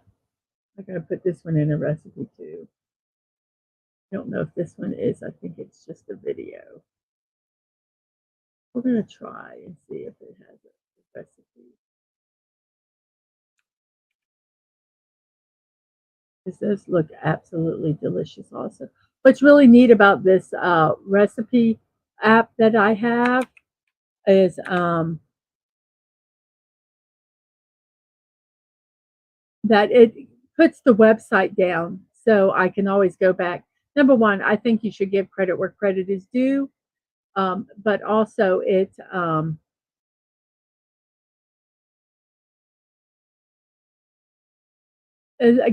I gotta put this one in a recipe too. I don't know if this one is. I think it's just a video. We're gonna try and see if it has a recipe. This does look absolutely delicious also. What's really neat about this recipe app that I have is that it puts the website down so I can always go back. Number one, I think you should give credit where credit is due, but also it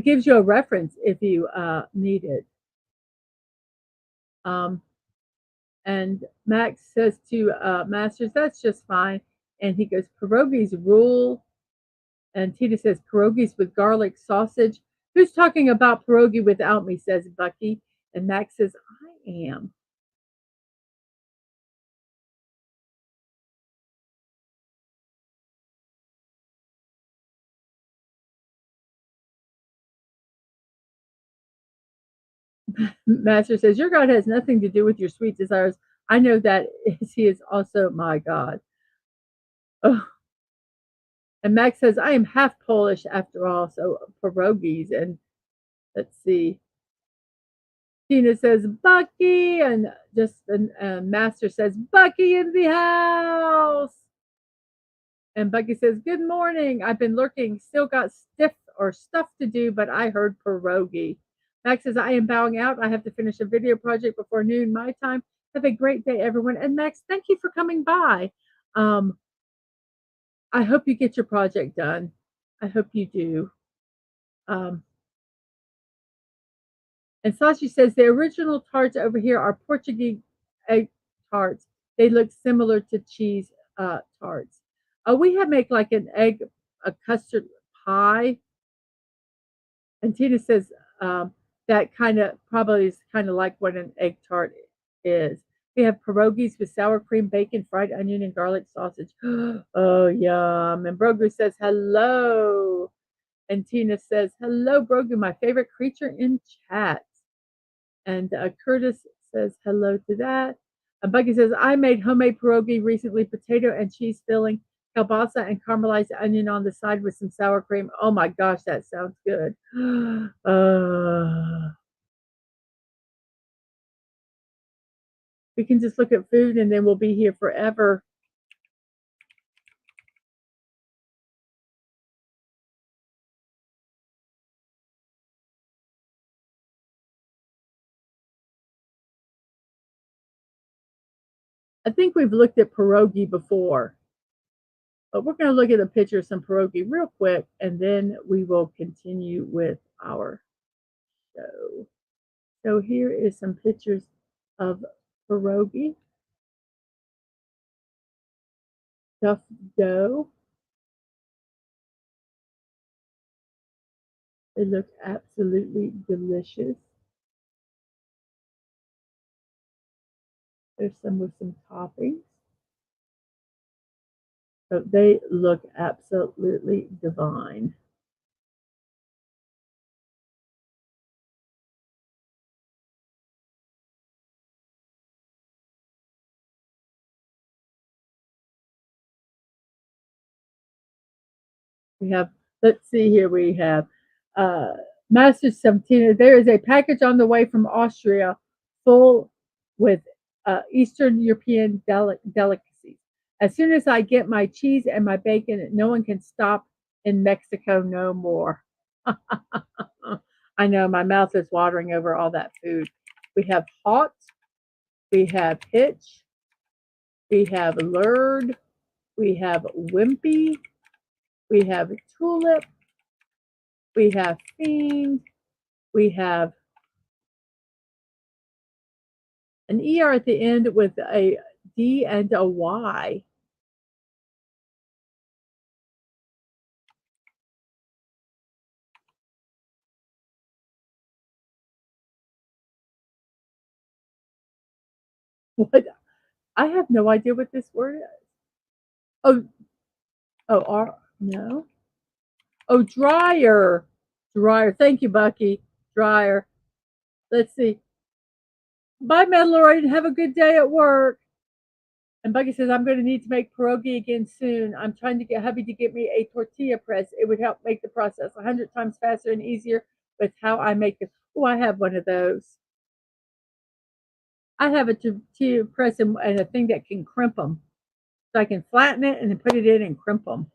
gives you a reference if you need it. Um, and Max says to Masters, that's just fine. And he goes, pierogies rule. And Tina says, pierogies with garlic sausage. Who's talking about pierogi without me, says Bucky. And Max says, I am. Master says, your God has nothing to do with your sweet desires. I know that he is also my God. Oh. And Max says, I am half Polish after all, so pierogies. And let's see. Tina says, Bucky. And just Master says, Bucky in the house. And Bucky says, good morning. I've been lurking, still got stiff or stuff to do, but I heard pierogi. Max says, I am bowing out. I have to finish a video project before noon my time. Have a great day, everyone. And Max, thank you for coming by. Um, I hope you get your project done. I hope you do. Um, and Sashi says, the original tarts over here are Portuguese egg tarts. They look similar to cheese tarts. We have make like an egg, a custard pie. And Tina says that kind of probably is kind of like what an egg tart is. We have pierogies with sour cream, bacon, fried onion, and garlic sausage. Oh, yum. And Brogu says, hello. And Tina says, hello, Brogu, my favorite creature in chat. And Curtis says, hello to that. And Bucky says, I made homemade pierogi recently, potato and cheese filling, kielbasa, and caramelized onion on the side with some sour cream. Oh my gosh, that sounds good. We can just look at food and then we'll be here forever. I think we've looked at pierogi before, but we're going to look at a picture of some pierogi real quick and then we will continue with our show. So here is some pictures of pierogi, stuffed dough. They look absolutely delicious. There's some with some toppings. So they look absolutely divine. We have, let's see here, we have uh, Master 17. There is a package on the way from Austria full with Eastern European delicacies. As soon as I get my cheese and my bacon, no one can stop in Mexico no more. I know my mouth is watering over all that food. We have hot, we have hitch, we have lured, we have wimpy, we have tulip, we have fiend, we have an ER at the end with a D and a Y. What? I have no idea what this word is. Oh, oh, R, no. Oh, dryer. Dryer. Thank you, Bucky. Dryer. Let's see. Bye, Mandalorian. Have a good day at work. And Bucky says, I'm going to need to make pierogi again soon. I'm trying to get hubby to get me a tortilla press. It would help make the process 100 times faster and easier with how I make it. Oh, I have one of those. I have a tortilla press and a thing that can crimp them. So I can flatten it and then put it in and crimp them.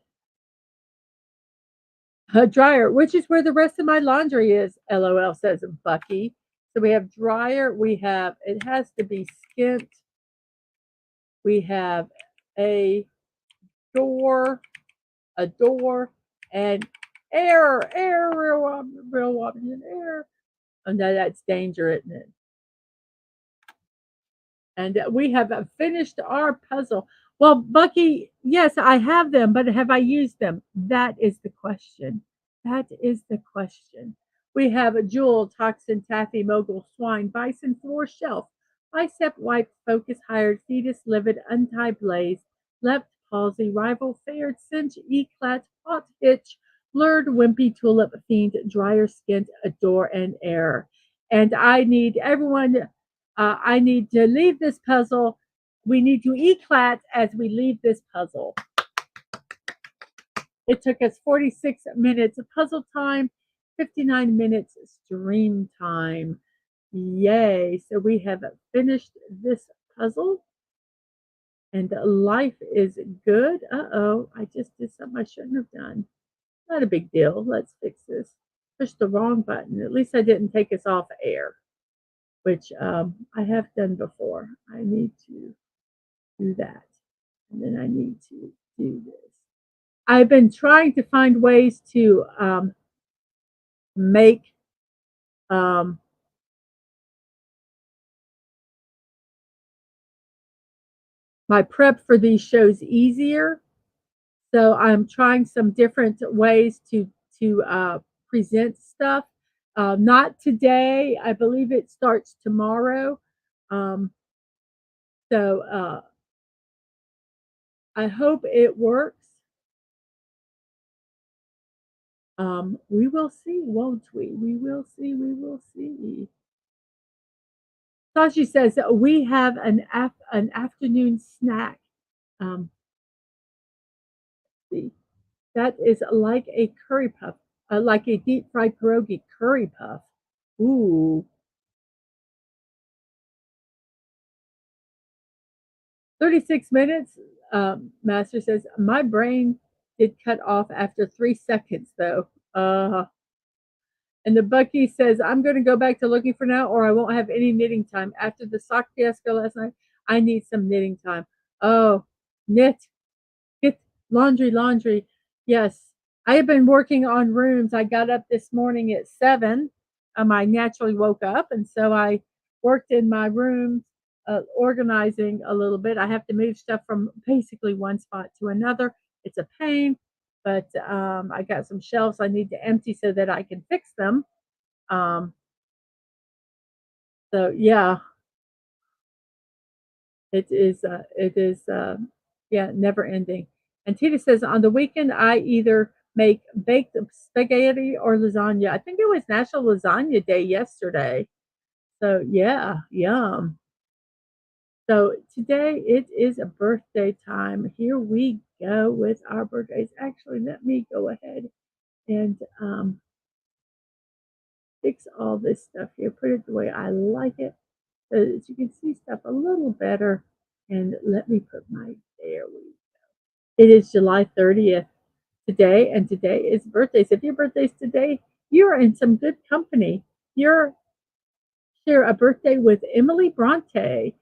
A dryer, which is where the rest of my laundry is, LOL, says Bucky. So we have dryer. We have, it has to be skint. We have a door, and air, real option, air. Oh, no, that's danger, isn't it? And we have finished our puzzle. Well, Bucky, yes, I have them, but have I used them? That is the question. That is the question. We have a jewel, toxin, taffy, mogul, swine, bison, floor, shelf, bicep, wipe, focus, hired, fetus, livid, untie, blaze, left, palsy, rival, fared, cinch, eclat, hot, hitch, blurred, wimpy, tulip, fiend, dryer, skint, adore, and air. And I need everyone I need to leave this puzzle. We need to eclat as we leave this puzzle. It took us 46 minutes of puzzle time, 59 minutes stream time. Yay. So we have finished this puzzle and life is good. Uh-oh, I just did something I shouldn't have done. Not a big deal. Let's fix this. Pushed the wrong button. At least I didn't take us off air, which I have done before. I need to do that. And then I need to do this. I've been trying to find ways to make um, my prep for these shows easier. So I'm trying some different ways to present stuff. Not today. I believe it starts tomorrow. Um, So I hope it works. We will see, won't we? We will see. We will see. Sashi says we have an afternoon snack. See, that is like a curry puff, like a deep fried pierogi curry puff. Ooh, 36 minutes. Master says my brain did cut off after 3 seconds though. And the Bucky says, I'm going to go back to looking for now, or I won't have any knitting time. After the sock fiasco last night, I need some knitting time. Oh, knit, get laundry, laundry. Yes, I have been working on rooms. I got up this morning at 7. I naturally woke up, and so I worked in my room, organizing a little bit. I have to move stuff from basically one spot to another. It's a pain, but I got some shelves I need to empty so that I can fix them. Um, so yeah, it is yeah, never ending. And Tina says on the weekend I either make baked spaghetti or lasagna. I think it was National Lasagna Day yesterday. So yeah, yum. So today it is a birthday time. Here we go with our birthdays. Actually, let me go ahead and fix all this stuff here. Put it the way I like it so that you can see stuff a little better. And let me put my there we It is July 30th today, and today is birthdays. If your birthday's today, you're in some good company. You're share a birthday with Emily Bronte.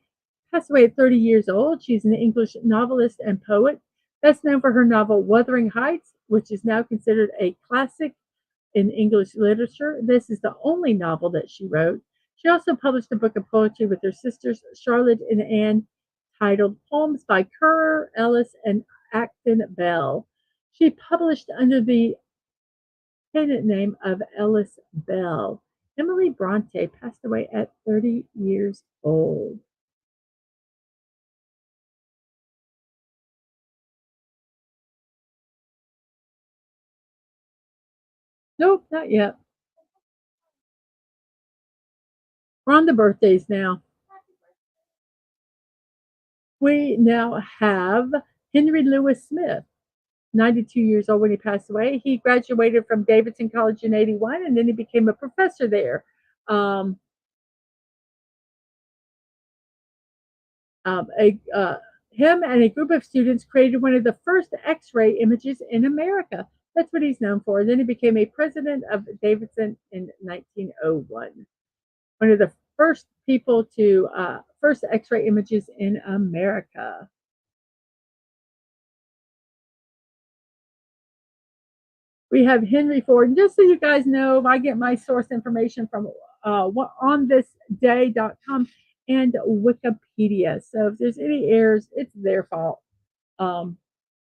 Passed away at 30 years old. She's an English novelist and poet, best known for her novel Wuthering Heights, which is now considered a classic in English literature. This is the only novel that she wrote. She also published a book of poetry with her sisters Charlotte and Anne titled Poems by Currer, Ellis, and Acton Bell. She published under the pen name of Ellis Bell. Emily Bronte passed away at 30 years old. Nope, not yet. We're on the birthdays now. We now have Henry Lewis Smith, 92 years old when he passed away. He graduated from Davidson College in 81 and then he became a professor there. Um, um, a, uh, him and a group of students created one of the first X ray images in America. That's what he's known for. And then he became a president of Davidson in 1901. One of the first people to, first X ray images in America. We have Henry Ford. And just so you guys know, I get my source information from onthisday.com and Wikipedia. So if there's any errors, it's their fault. Um,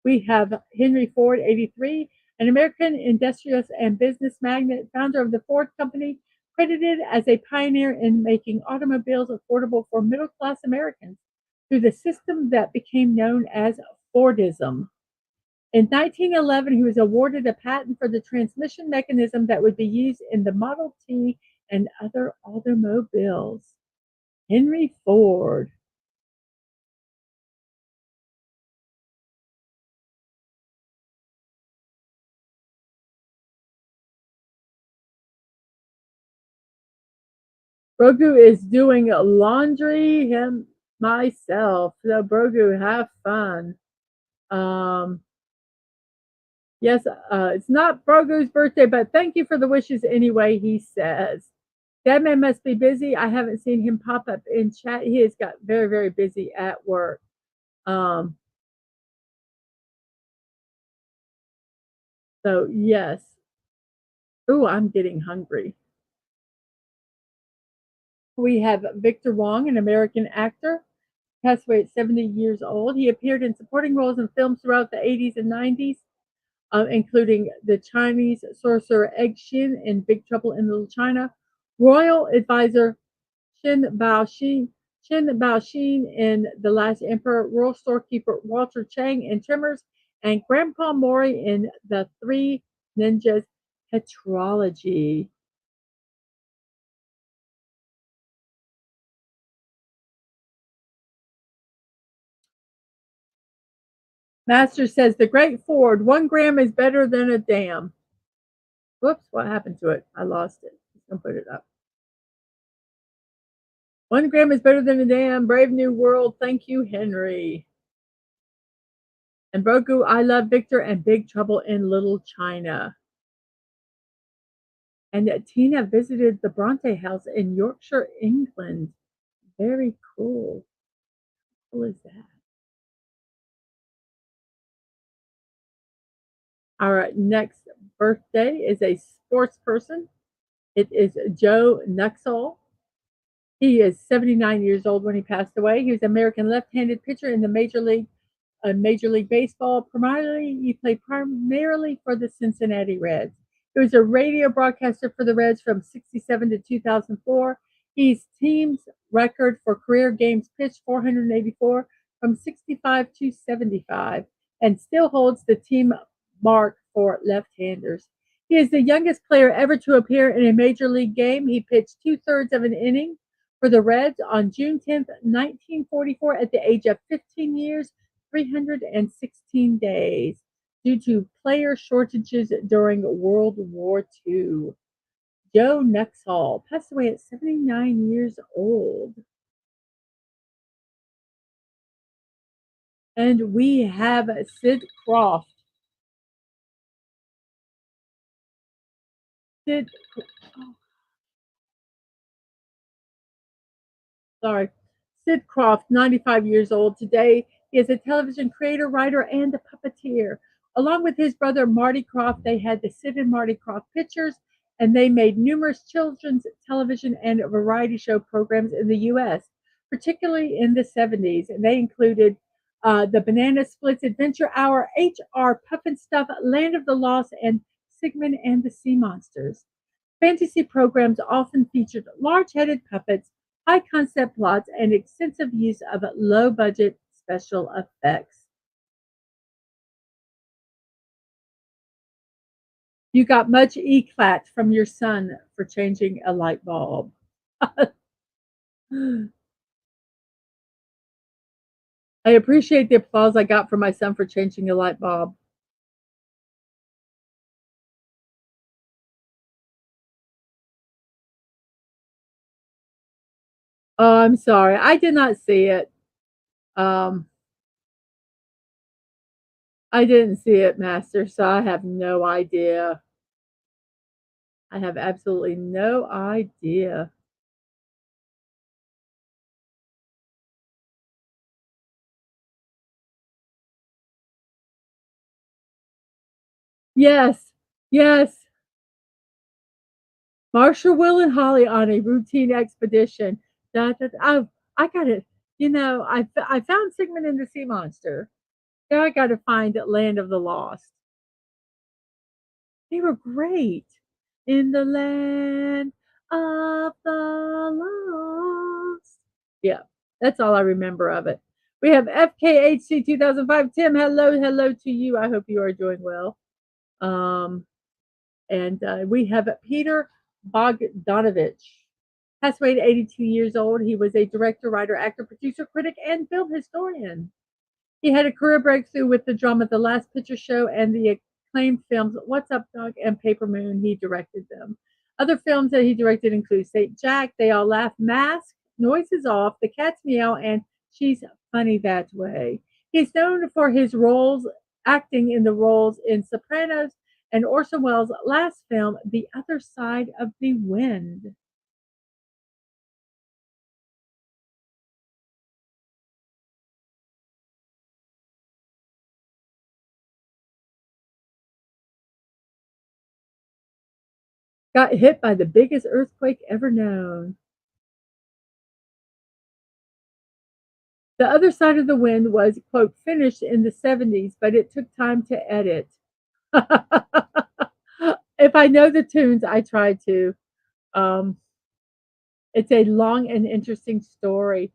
we have Henry Ford, 83, an American industrialist and business magnate, founder of the Ford Company, credited as a pioneer in making automobiles affordable for middle class Americans through the system that became known as Fordism. In 1911, he was awarded a patent for the transmission mechanism that would be used in the Model T and other automobiles. Henry Ford. Brogu is doing laundry him myself. So Brogu, have fun. Um, yes, it's not Brogu's birthday, but thank you for the wishes anyway, he says. That man must be busy. I haven't seen him pop up in chat. He has got very, very busy at work. Um, so yes. Ooh, I'm getting hungry. We have Victor Wong, an American actor, passed away at 70 years old. He appeared in supporting roles in films throughout the 80s and 90s, including the Chinese sorcerer Egg Shin in Big Trouble in Little China, Royal Advisor Shin Bao Shi, Qin Baoxin in The Last Emperor, Royal Storekeeper Walter Chang in Tremors, and Grandpa Mori in The Three Ninjas tetralogy. Master says the Great Ford, 1 gram is better than a dam. Whoops, what happened to it? I lost it. Just gonna put it up. 1 gram is better than a dam. Brave New World. Thank you, Henry. And Brogu, I Love Victor, and Big Trouble in Little China. And Tina visited the Bronte house in Yorkshire, England. Very cool. How cool is that? Our next birthday is a sports person. It is Joe Nuxall. He is 79 years old when he passed away. He was an American left-handed pitcher in the Major League Baseball. Primarily, he played primarily for the Cincinnati Reds. He was a radio broadcaster for the Reds from 67 to 2004. His team's record for career games pitched 484 from 65 to 75 and still holds the team mark for left-handers. He is the youngest player ever to appear in a major league game. He pitched two-thirds of an inning for the Reds on June 10th, 1944 at the age of 15 years, 316 days due to player shortages during World War II. Joe Nuxall passed away at 79 years old. And we have Sid Croft. Sid, oh, sorry. Sid Croft, 95 years old today. He is a television creator, writer, and a puppeteer. Along with his brother Marty Croft, they had the Sid and Marty Croft Pictures, and they made numerous children's television and variety show programs in the U.S., particularly in the 70s. And they included the Banana Splits Adventure Hour, H.R. Puffin Stuff, Land of the Lost, and Sigmund and the Sea Monsters. Fantasy programs often featured large-headed puppets, high-concept plots, and extensive use of low-budget special effects. You got much eclat from your son for changing a light bulb. I appreciate the applause I got from my son for changing a light bulb. Oh, I'm sorry. I did not see it. Um, I didn't see it, Master, so I have no idea. I have absolutely no idea. Yes, yes. Marshall, Will, and Holly on a routine expedition. Oh, I got it. I found Sigmund and the Sea Monster. Now I got to find Land of the Lost. They were great. In the land of the lost. Yeah, that's all I remember of it. We have FKHC 2005. Tim, hello to you. I hope you are doing well. Um, and we have Peter Bogdanovich. Passed away at 82 years old. He was a director, writer, actor, producer, critic, and film historian. He had a career breakthrough with the drama The Last Picture Show and the acclaimed films What's Up, Doc and Paper Moon. He directed them. Other films that he directed include St. Jack, They All Laugh, Mask, Noise is Off, The Cat's Meow, and She's Funny That Way. He's known for his roles, acting in the roles in Sopranos and Orson Welles' last film, The Other Side of the Wind. Got hit by the biggest earthquake ever known. The Other Side of the Wind was, quote, finished in the 70s, but it took time to edit. If I know the tunes, I try to. Um, it's a long and interesting story.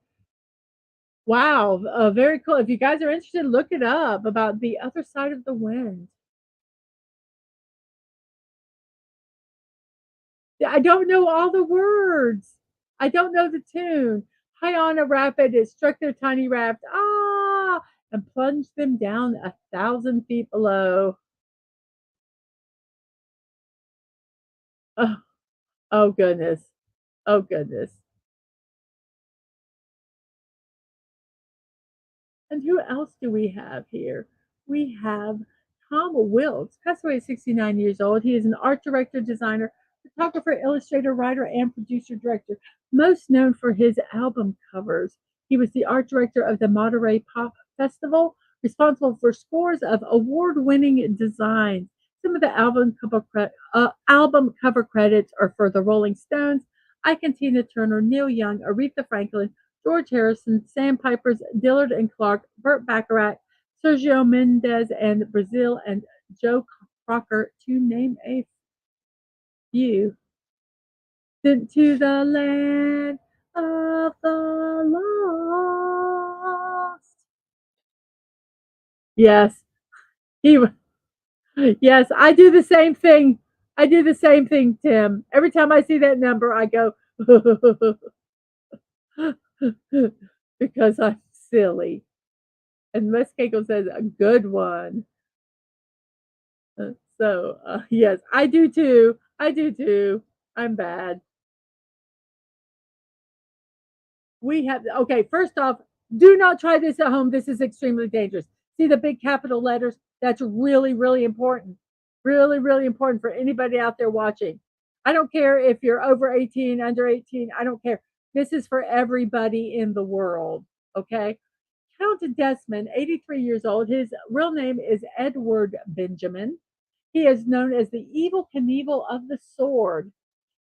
Wow, very cool. If you guys are interested, look it up about the other side of the wind. Yeah, I don't know all the words. I don't know the tune. High on a rapid, it struck their tiny raft, and plunged them down 1,000 feet below. Oh, oh goodness. Oh goodness. And who else do we have here? We have Tom Wilkes, passed away at 69 years old. He is an art director, designer, photographer, illustrator, writer, and producer director, most known for his album covers. He was the art director of the Monterey Pop Festival, responsible for scores of award winning designs. Some of the album cover credits are for the Rolling Stones, Ike and Tina Turner, Neil Young, Aretha Franklin, George Harrison, Sam Pipers, Dillard and Clark, Burt Bacharach, Sergio Mendes and Brazil, and Joe Crocker, to name a few. Sent to the land of the lost. Yes, he. Yes, I do the same thing. I do the same thing, Tim. Every time I see that number, I go because I'm silly. And Muskego says a good one. Yes, I do too. I do too. I'm bad. We have, okay, first off, do not try this at home. This is extremely dangerous. See the big capital letters? That's really, really important. Really, really important for anybody out there watching. I don't care if you're over 18, under 18. I don't care. This is for everybody in the world. Okay. Count Desmond, 83 years old. His real name is Edward Benjamin. He is known as the Evil Knievel of the Sword.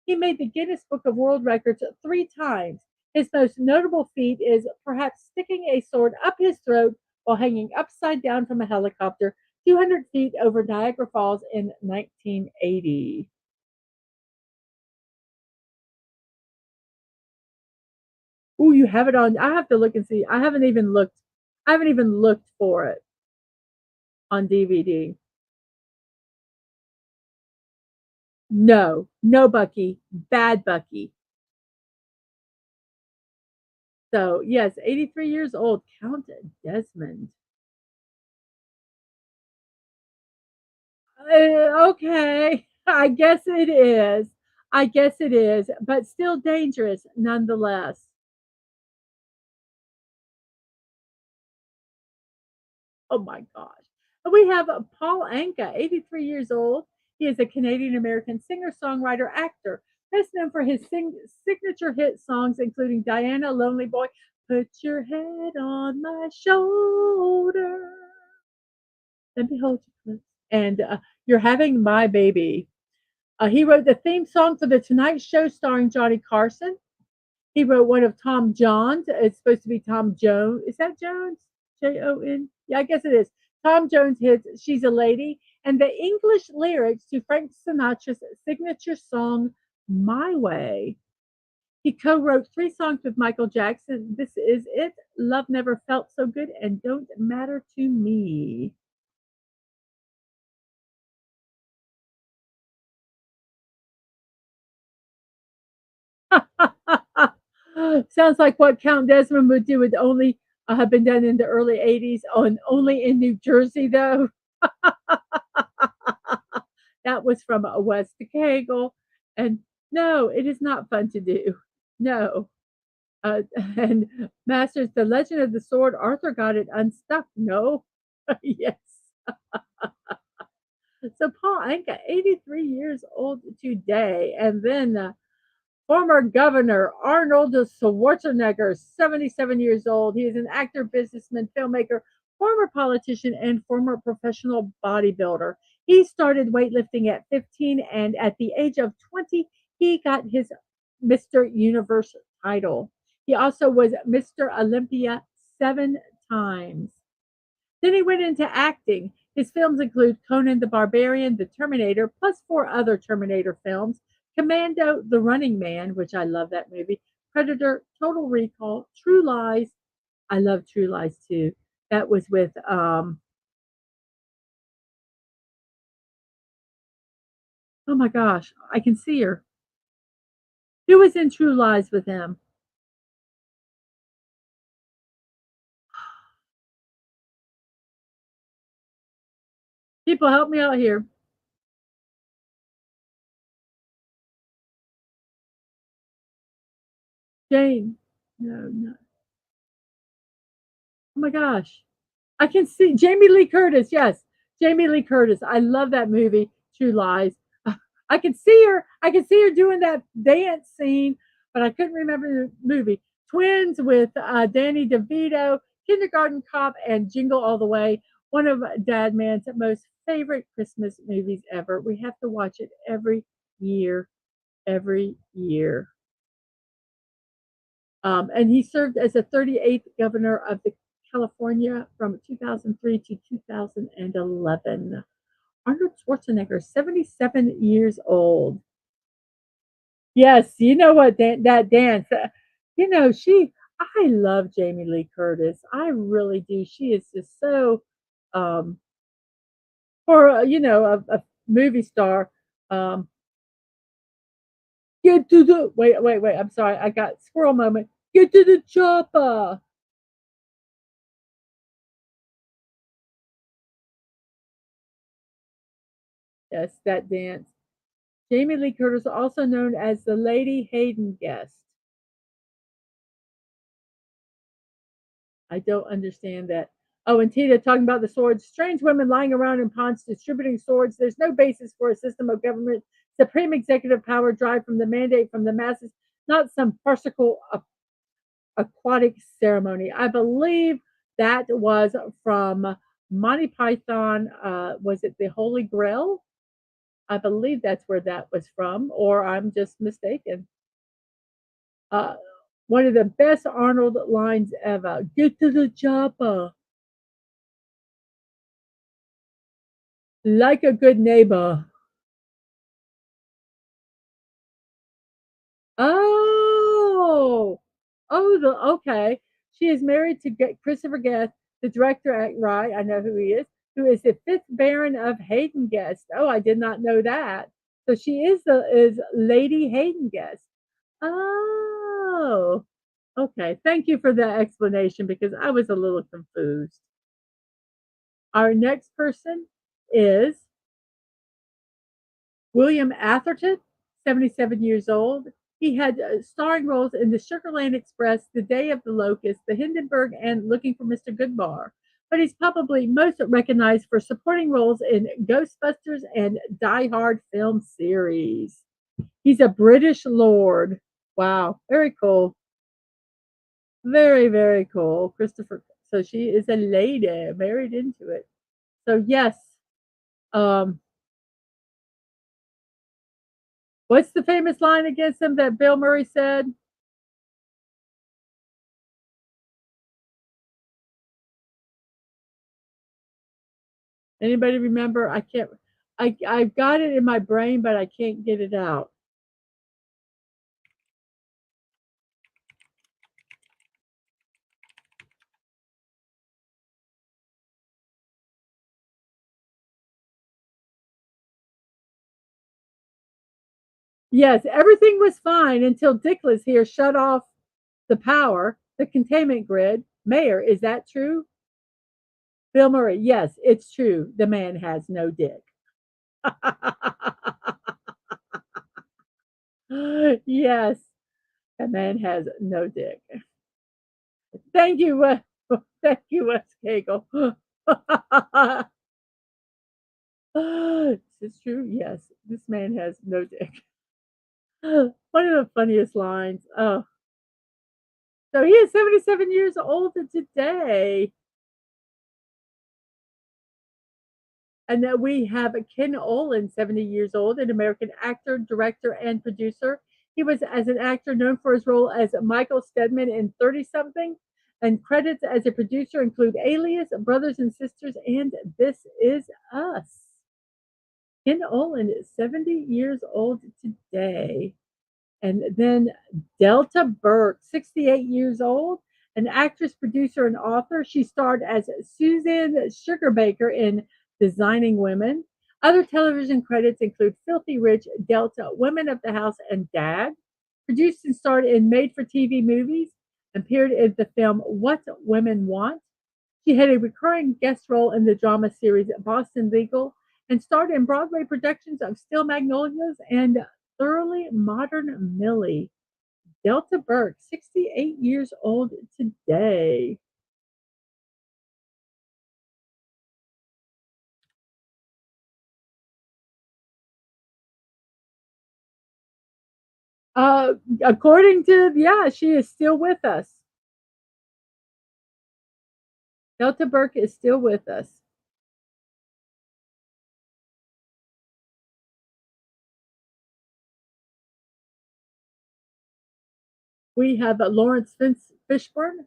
He made the Guinness Book of World Records 3 times. His most notable feat is perhaps sticking a sword up his throat while hanging upside down from a helicopter 200 feet over Niagara Falls in 1980. Oh, you have it on. I have to look and see. I haven't even looked. I haven't even looked for it on DVD. No, no, Bucky. Bad Bucky. So, yes, 83 years old. Count Desmond. Okay, I guess it is. I guess it is, but still dangerous nonetheless. Oh my gosh. We have Paul Anka, 83 years old. He is a Canadian American singer, songwriter, actor. Best known for his signature hit songs, including Diana, Lonely Boy, Put Your Head on My Shoulder, Let Me Hold You Close, and You're Having My Baby. He wrote the theme song for The Tonight Show starring Johnny Carson. He wrote one of Tom Jones. It's supposed to be Tom Jones. Is that Jones? Jon? Yeah, I guess it is. Tom Jones hits She's a Lady and the English lyrics to Frank Sinatra's signature song, My Way. He co wrote 3 songs with Michael Jackson. This Is It, Love Never Felt So Good, and Don't Matter to Me. Sounds like what Count Desmond would do would only have been done in the early 80s, on only in New Jersey, though. That was from a West Kegel. And no, it is not fun to do. No. And Masters, The Legend of the Sword, Arthur got it unstuck. No. Yes. So Paul Anka, 83 years old today. And then former Governor Arnold Schwarzenegger, 77 years old. He is an actor, businessman, filmmaker, former politician, and former professional bodybuilder. He started weightlifting at 15, and at the age of 20, he got his Mr. Universe title. He also was Mr. Olympia 7 times. Then he went into acting. His films include Conan the Barbarian, The Terminator, plus 4 other Terminator films, Commando, The Running Man, which I love that movie, Predator, Total Recall, True Lies, I love True Lies too. That was with oh my gosh, I can see her. Who was in True Lies with him? People help me out here. Jane. No, no. Oh my gosh. I can see Jamie Lee Curtis. Yes, Jamie Lee Curtis. I love that movie, True Lies. I can see her. I can see her doing that dance scene, but I couldn't remember the movie. Twins with Danny DeVito, Kindergarten Cop, and Jingle All the Way. One of Dad Man's most favorite Christmas movies ever. We have to watch it every year, every year. And he served as the 38th governor of the California from 2003 to 2011. Arnold Schwarzenegger, 77 years old. Yes, you know what that dance. I love Jamie Lee Curtis. I really do. She is just so, um, for a movie star. Um, get to the wait. I'm sorry, I got squirrel moment. Get to the chopper. Yes, that dance. Jamie Lee Curtis, also known as the Lady Hayden Guest. I don't understand that. Oh, and Tina talking about the swords. Strange women lying around in ponds distributing swords. There's no basis for a system of government. Supreme executive power derived from the mandate from the masses, not some farcical aquatic ceremony. I believe that was from Monty Python. Was it the Holy Grail? I believe that's where that was from, or I'm just mistaken. Uh, One of the best Arnold lines ever. Get to the chopper. Like a good neighbor. Oh, okay. She is married to Christopher Guest, the director at Rye. I know who he is. Who is the fifth Baron of Hayden Guest? Oh, I did not know that. So she is Lady Hayden Guest. Oh, okay. Thank you for that explanation because I was a little confused. Our next person is William Atherton, 77 years old. He had starring roles in The Sugarland Express, The Day of the Locust, The Hindenburg, and Looking for Mr. Goodbar. But he's probably most recognized for supporting roles in Ghostbusters and Die Hard film series. He's a British lord. Wow, very cool. Very, very cool. Christopher. So she is a lady married into it. So yes. Um, what's the famous line against him that Bill Murray said? Anybody remember? I can't. I've got it in my brain, but I can't get it out. Yes, everything was fine until Dickless here shut off the power, the containment grid. Mayor, is that true? Bill Murray, yes, it's true. The man has no dick. Yes, the man has no dick. Thank you, thank you, Wes Cagle. Is this true? Yes, this man has no dick. One of the funniest lines. Oh, so he is 77 years old today. And then we have Ken Olin, 70 years old, an American actor, director, and producer. He was, as an actor, known for his role as Michael Stedman in 30 something, and credits as a producer include Alias, Brothers and Sisters, and This Is Us. Ken Olin is 70 years old today. And then Delta Burke, 68 years old, An actress, producer, and author, she starred as Susan Sugarbaker in Designing Women. Other television credits include Filthy Rich, Delta, Women of the House, and Dad. Produced and starred in made for TV movies, appeared in the film What Women Want. She had a recurring guest role in the drama series Boston Legal and starred in Broadway productions of Steel Magnolias and Thoroughly Modern Millie. Delta Burke, 68 years old today. Uh, According to, yeah, she is still with us. Delta Burke is still with us. We have Lawrence Fishburne,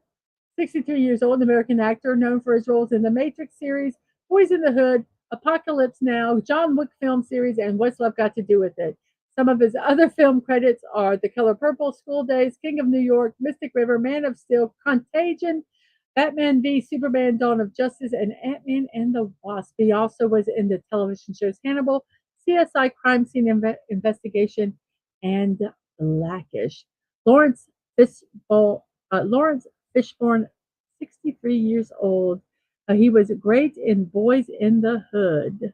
63 years old, American actor known for his roles in the Matrix series, Boys in the Hood, Apocalypse Now, John Wick film series, and What's Love Got to Do with It. Some of his other film credits are The Color Purple, School Days, King of New York, Mystic River, Man of Steel, Contagion, Batman v Superman, Dawn of Justice, and Ant-Man and the Wasp. He also was in the television shows Hannibal, CSI Crime Scene Investigation, and Blackish. Lawrence Lawrence Fishburne, 63 years old. He was great in Boys in the Hood.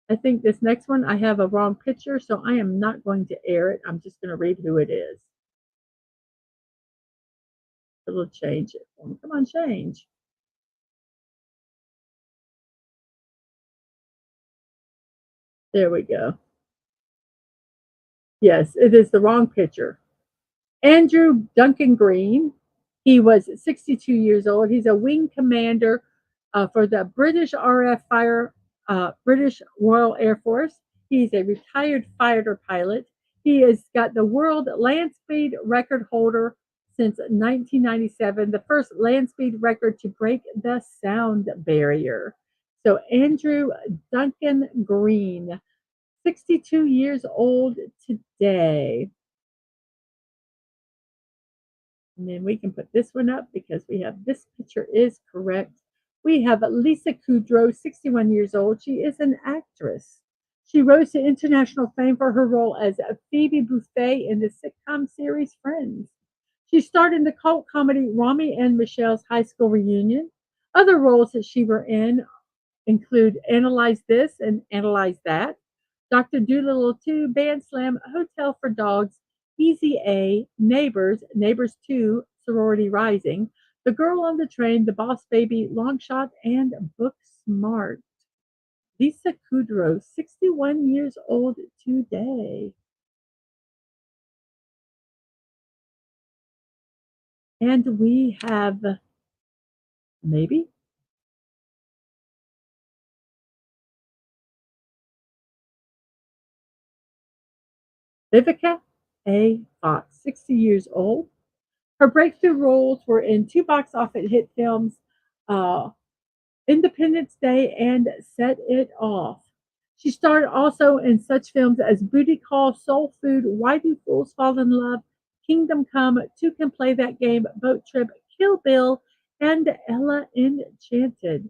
I think this next one, I have a wrong picture, so I am not going to air it. I'm just going to read who it is. It'll change it for me. Come on, change. There we go. Yes, it is the wrong picture. Andrew Duncan Green. He was 62 years old. He's a wing commander for the British Royal Air Force. He's a retired fighter pilot. He has got the world land speed record holder since 1997, the first land speed record to break the sound barrier. So Andrew Duncan Green, 62 years old today. And then we can put this one up because we have this picture is correct. We have Lisa Kudrow, 61 years old. She is an actress. She rose to international fame for her role as Phoebe Buffay in the sitcom series Friends. She starred in the cult comedy Romy and Michelle's High School Reunion. Other roles that she were in include Analyze This and Analyze That, Dr. Doolittle 2, Band Slam, Hotel for Dogs, Easy A, Neighbors, Neighbors 2, Sorority Rising, The Girl on the Train, The Boss Baby, Long Shot, and Book Smart. Lisa Kudrow, 61 years old today. And we have maybe Vivica A. Fox, 60 years old. Her breakthrough roles were in two box office hit films, uh, Independence Day and Set It Off. She starred also in such films as Booty Call, Soul Food, Why Do Fools Fall in Love, Kingdom Come, Two Can Play That Game, Boat Trip, Kill Bill, and Ella Enchanted.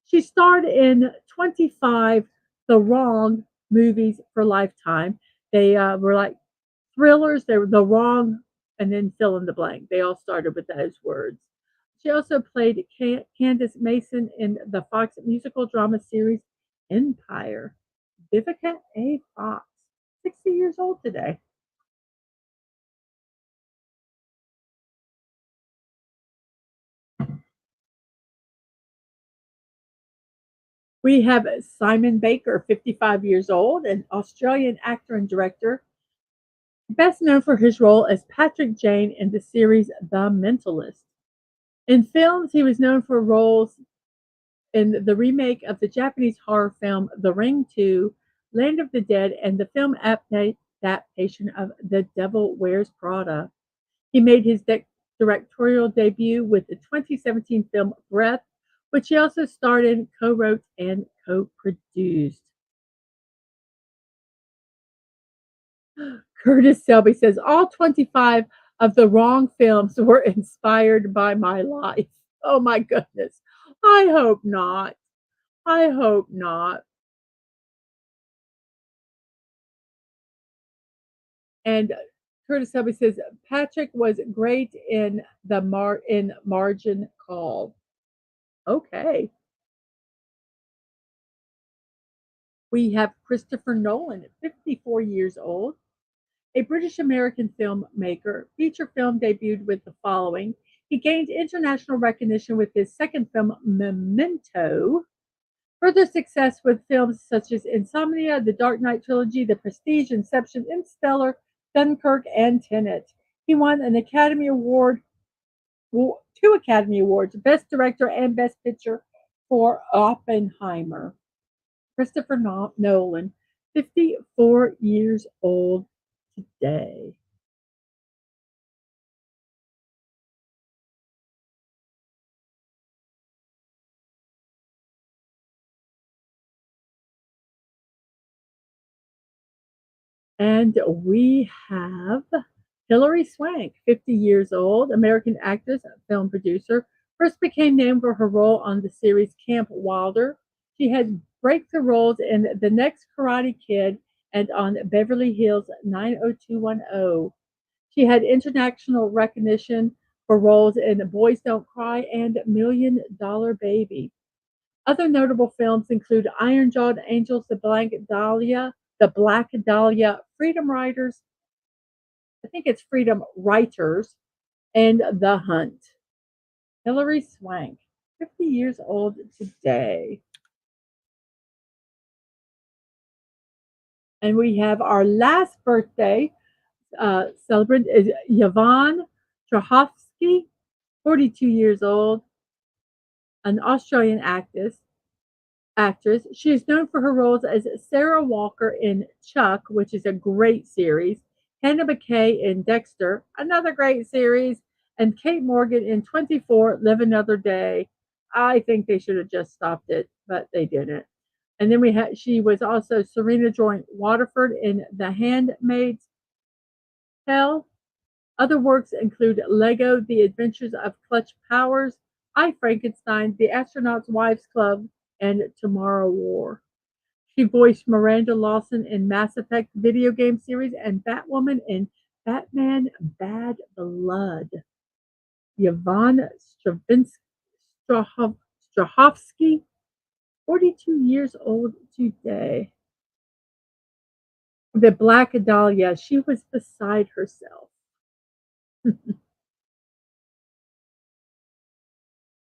She starred in 25 The Wrong movies for Lifetime. They were like thrillers. They were The Wrong and then fill in the blank. They all started with those words. She also played Candace Mason in the Fox musical drama series Empire. Vivica A. Fox, 60 years old today. We have Simon Baker, 55 years old, an Australian actor and director, best known for his role as Patrick Jane in the series The Mentalist. In films, he was known for roles in the remake of the Japanese horror film The Ring 2, Land of the Dead, and the film adaptation of The Devil Wears Prada. He made his directorial debut with the 2017 film Breath, which he also starred in, co-wrote, and co-produced. Curtis Selby says all 25 of the wrong films were inspired by my life. Oh my goodness. I hope not. I hope not. And Curtis Helby says Patrick was great in Margin Call. Okay. We have Christopher Nolan, 54 years old, a British American filmmaker. Feature film debuted with the following. He gained international recognition with his second film, Memento. Further success with films such as Insomnia, The Dark Knight Trilogy, The Prestige, Inception, Interstellar, Dunkirk, and Tenet. He won an Academy Award, two Academy Awards, Best Director and Best Picture for Oppenheimer. Christopher Nolan, 54 years old today. And we have Hilary Swank, 50 years old, American actress, film producer. First became known for her role on the series Camp Wilder. She had breakthrough roles in The Next Karate Kid and on Beverly Hills 90210. She had international recognition for roles in Boys Don't Cry and $1 Million Baby. Other notable films include Iron Jawed Angels, The Black Dahlia, Freedom Riders, I think it's Freedom Writers, and The Hunt. Hilary Swank, 50 years old today. And we have our last birthday celebrant is Yvonne Strahovski, 42 years old, an Australian actress. She is known for her roles as Sarah Walker in Chuck, which is a great series, Hannah McKay in Dexter, another great series, and Kate Morgan in 24, Live Another Day. I think they should have just stopped it, but they didn't. And then she was also Serena Joy Waterford in The Handmaid's Tale. Other works include Lego, The Adventures of Clutch Powers, I, Frankenstein, The Astronaut's Wives Club, and Tomorrow War. She voiced Miranda Lawson in Mass Effect video game series and Batwoman in Batman Bad Blood. Yvonne Strahovski, 42 years old today. The Black Dahlia, she was beside herself.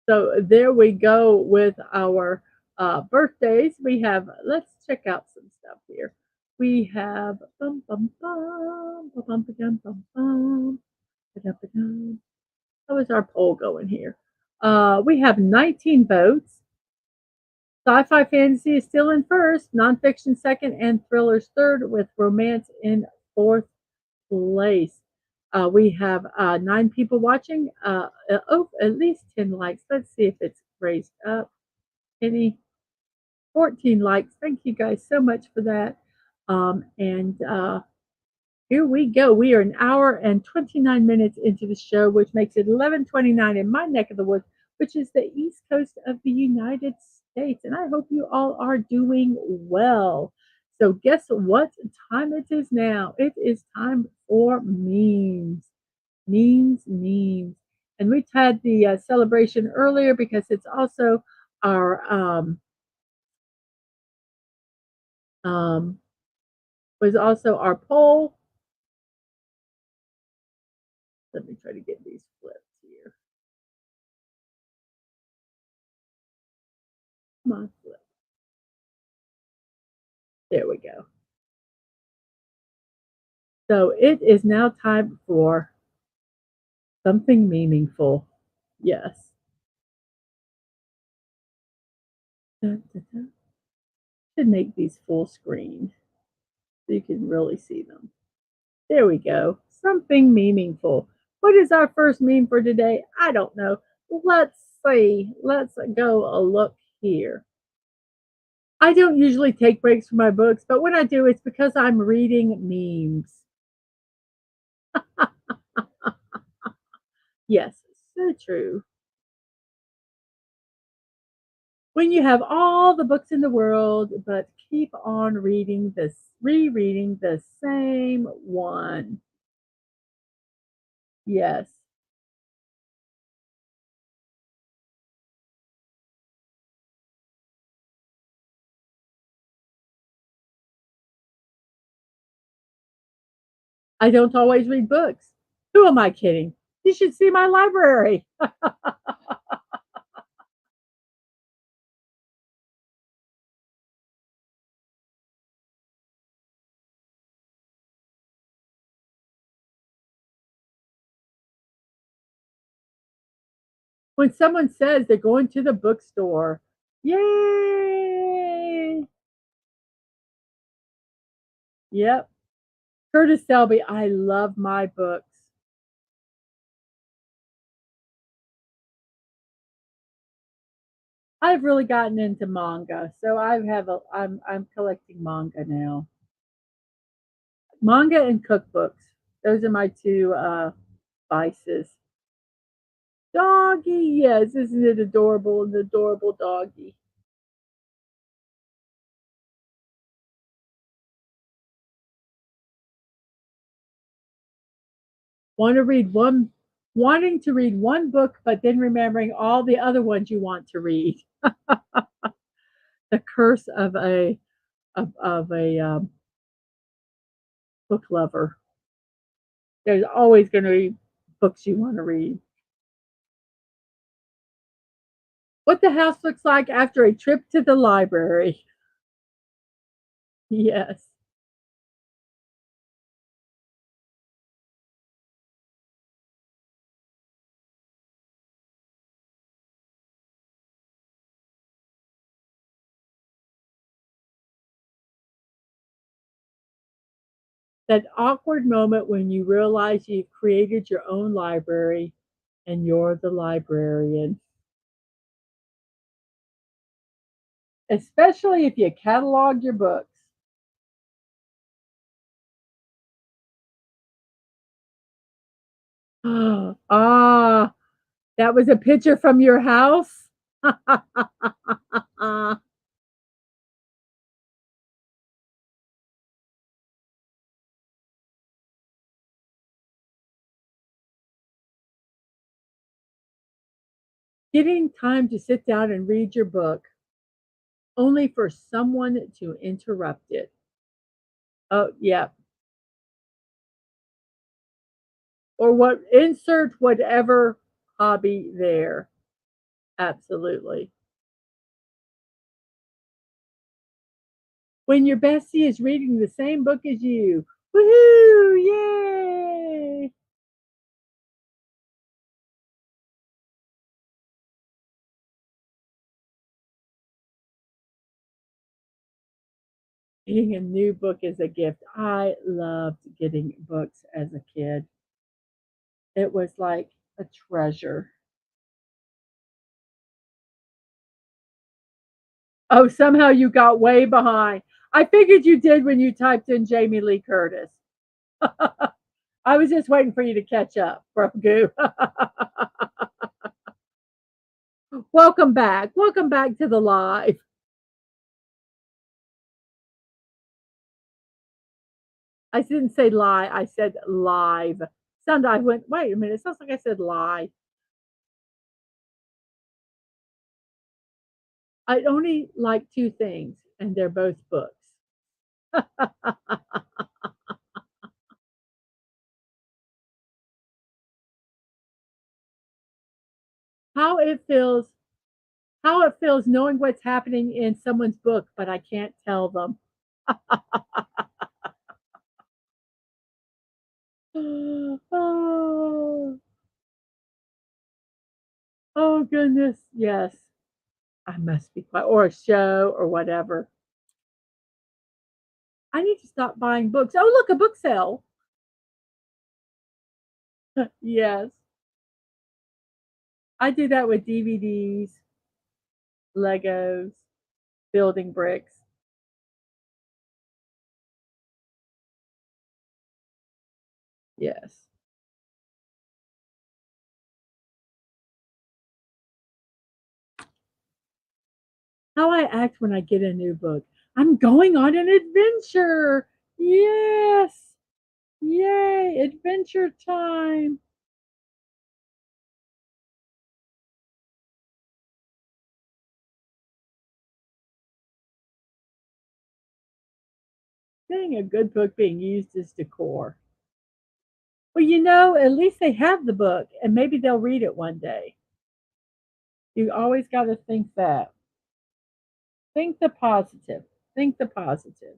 So there we go with our birthdays. We have, let's check out some stuff here. We have, bum, bum, bum, bum, bum, bum, bum, bum, ba-dum. How is our poll going here? We have 19 votes. Sci-fi fantasy is still in first, nonfiction second, and thrillers third, with romance in fourth place. We have 9 people watching. At least 10 likes. Let's see if it's raised up. Any 14 likes. Thank you guys so much for that. And here we go. We are an hour and 29 minutes into the show, which makes it 11:29 in my neck of the woods, which is the East Coast of the United States. And I hope you all are doing well. So, guess what time it is now? It is time for memes. Memes. And we had the celebration earlier because it's also our um, was also our poll. Let me try to get these flipped here. Come on, flip. There we go. So it is now time for something meaningful. Yes. Dun, dun, dun. Should make these full screen so you can really see them. There we go. Something meaningful. What is our first meme for today? I don't know. Let's see. Let's go a look here. I don't usually take breaks from my books, but when I do, it's because I'm reading memes. Yes, so true. When you have all the books in the world, but keep on rereading the same one. Yes. I don't always read books. Who am I kidding? You should see my library. When someone says they're going to the bookstore, yay! Yep. Curtis Selby, I love my books. I've really gotten into manga, so I'm collecting manga now. Manga and cookbooks. Those are my two vices. Doggy, yes, isn't it adorable? An adorable doggy. Want to read one, wanting to read one book, but then remembering all the other ones you want to read. The curse of a book lover. There's always going to be books you want to read. What the house looks like after a trip to the library. Yes. That awkward moment when you realize you've created your own library and you're the librarian, especially if you catalog your books. Ah, that was a picture from your house? Getting time to sit down and read your book only for someone to interrupt it. Oh, yeah. Or what insert whatever hobby there. Absolutely. When your bestie is reading the same book as you. Woohoo! Yay! Getting a new book is a gift. I loved getting books as a kid. It was like a treasure. Oh, somehow you got way behind. I figured you did when you typed in Jamie Lee Curtis. I was just waiting for you to catch up, Grogu. Welcome back. Welcome back to the live. I didn't say lie. I said live. Sound I went, wait a minute. It sounds like I said lie. I only like two things, and they're both books. How it feels, how it feels knowing what's happening in someone's book, but I can't tell them. Oh, oh goodness, yes. I must be quiet, or a show, or whatever. I need to stop buying books. Oh, look, a book sale. Yes, I do that with DVDs, Legos, building bricks. Yes. How I act when I get a new book. I'm going on an adventure. Yes. Yay, adventure time. Seeing a good book being used as decor. Well, at least they have the book and maybe they'll read it one day. You always got to think that. Think the positive. Think the positive.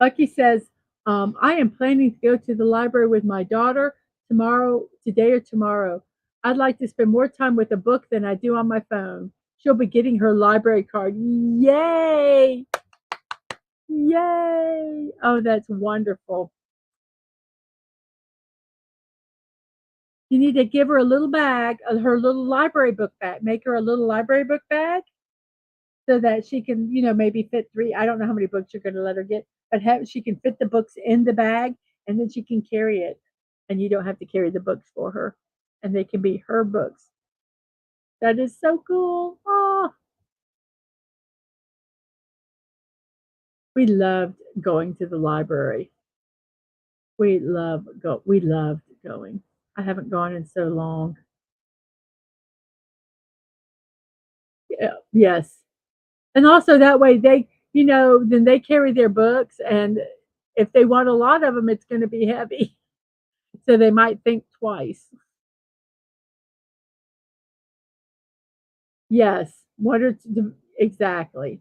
Bucky says, I am planning to go to the library with my daughter today or tomorrow. I'd like to spend more time with a book than I do on my phone. She'll be getting her library card. Yay! Yay! Oh, that's wonderful. You need to give her a little bag, her little library book bag. Make her a little library book bag so that she can, maybe fit three. I don't know how many books you're going to let her get, but she can fit the books in the bag and then she can carry it. And you don't have to carry the books for her. And they can be her books. That is so cool. Oh, we loved going to the library. We loved going. I haven't gone in so long. Yeah, yes. And also that way then they carry their books and if they want a lot of them, it's going to be heavy. So they might think twice. Yes. What are exactly.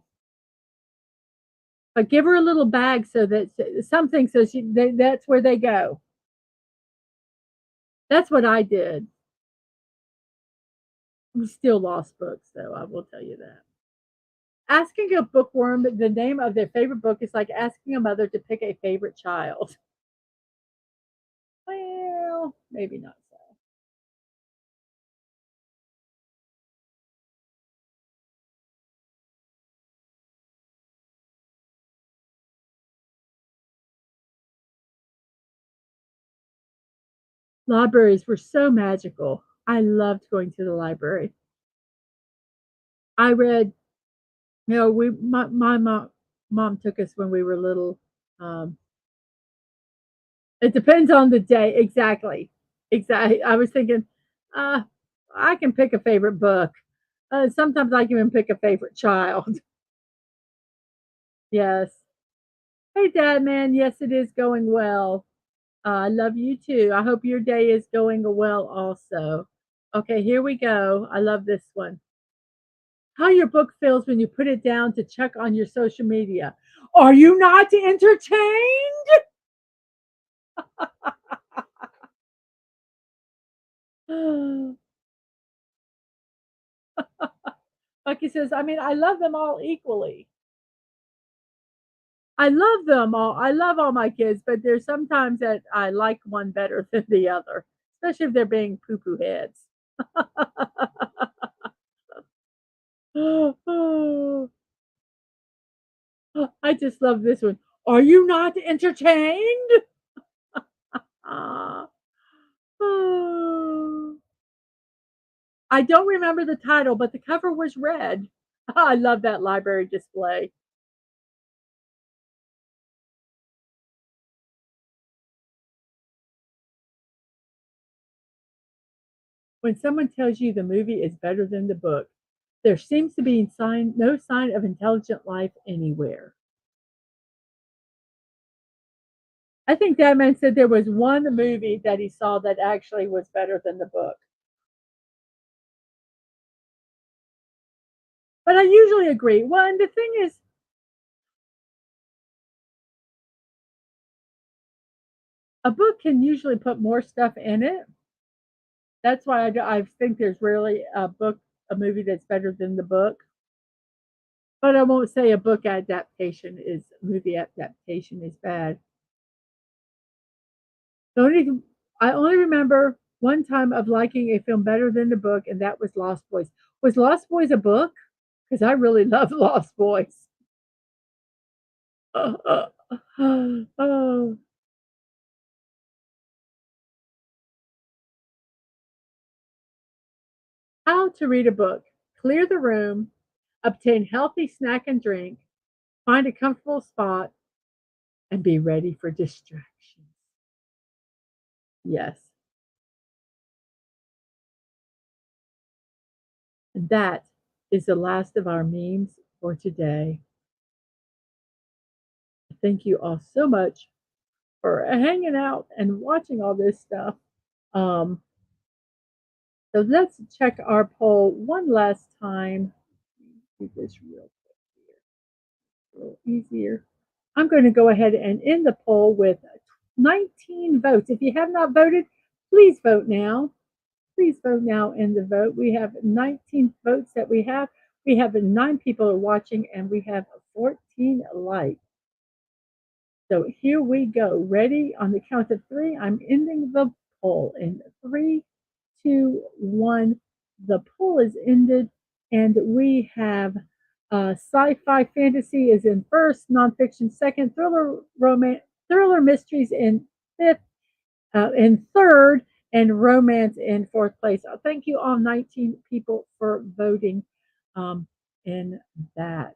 But give her a little bag so that something so that's where they go. That's what I did. We still lost books though, I will tell you that. Asking a bookworm the name of their favorite book is like asking a mother to pick a favorite child. Well, maybe not so. Libraries were so magical. I loved going to the library. I read, my mom took us when we were little. Um, it depends on the day. Exactly. Exactly. I was thinking, uh, I can pick a favorite book. Sometimes I can even pick a favorite child. Yes. Hey, Dad, man. Yes, it is going well. I love you too. I hope your day is going well also. Okay, here we go. I love this one. How your book feels when you put it down to check on your social media. Are you not entertained? Bucky says, I mean, I love them all equally. I love them all. I love all my kids, but there's sometimes that I like one better than the other, especially if they're being poo poo heads. I just love this one. Are you not entertained? Ah. Oh. I don't remember the title, but the cover was red. I love that library display. When someone tells you the movie is better than the book, there seems to be no sign of intelligent life anywhere. I think that man said there was one movie that he saw that actually was better than the book. But I usually agree. Well, and the thing is, a book can usually put more stuff in it. That's why I think there's rarely a movie that's better than the book. But I won't say a movie adaptation is bad. The only I only remember one time of liking a film better than the book, and that was Lost Boys. Was Lost Boys a book? Because I really love Lost Boys. Oh, How to read a book, clear the room, obtain healthy snack and drink, find a comfortable spot, and be ready for distractions. Yes, and that is the last of our memes for today. Thank you all so much for hanging out and watching all this stuff. Um, so let's check our poll one last time. Do this real quick here, a little easier. I'm going to go ahead and end the poll with 19 votes. If you have not voted, please vote now. Please vote now in the vote. We have 19 votes that we have. We have 9 people are watching and we have 14 likes. So here we go. Ready on the count of three. I'm ending the poll in three, two, one. The poll is ended, and we have sci-fi fantasy is in first, nonfiction second, thriller romance, thriller mysteries in fifth, in third, and romance in fourth place. Thank you all 19 people for voting in that.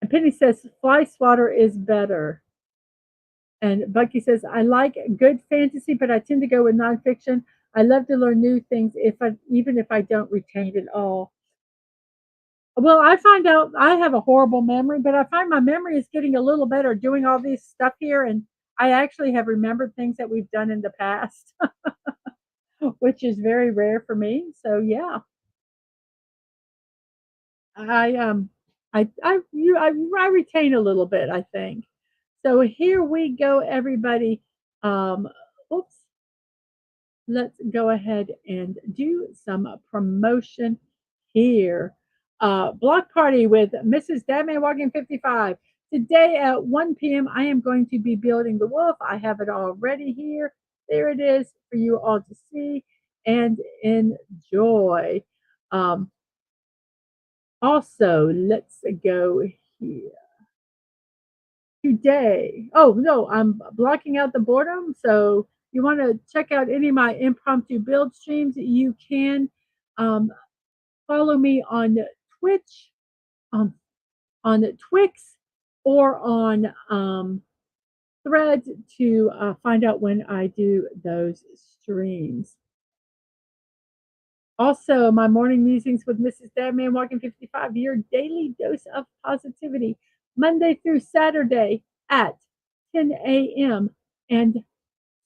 And Penny says fly swatter is better. And Bucky says, I like good fantasy, but I tend to go with nonfiction. I love to learn new things even if I don't retain it all. Well, I find out I have a horrible memory, but I find my memory is getting a little better doing all this stuff here. And I actually have remembered things that we've done in the past, which is very rare for me. So yeah, I I retain a little bit, I think. So here we go, everybody. Oops. Let's go ahead and do some promotion here. Block party with Mrs.Dadmanwalking55. Today at 1 p.m., I am going to be building the wolf. I have it already here. There it is for you all to see and enjoy. Um, Also, let's go here. Today, oh no, I'm blocking out the boredom. So you want to check out any of my impromptu build streams, you can um, follow me on Twitch, um, on Twix, or on Threads to find out when I do those streams. Also, my morning musings with Mrs. Dadmanwalking55, your daily dose of positivity, Monday through Saturday at 10 a.m. and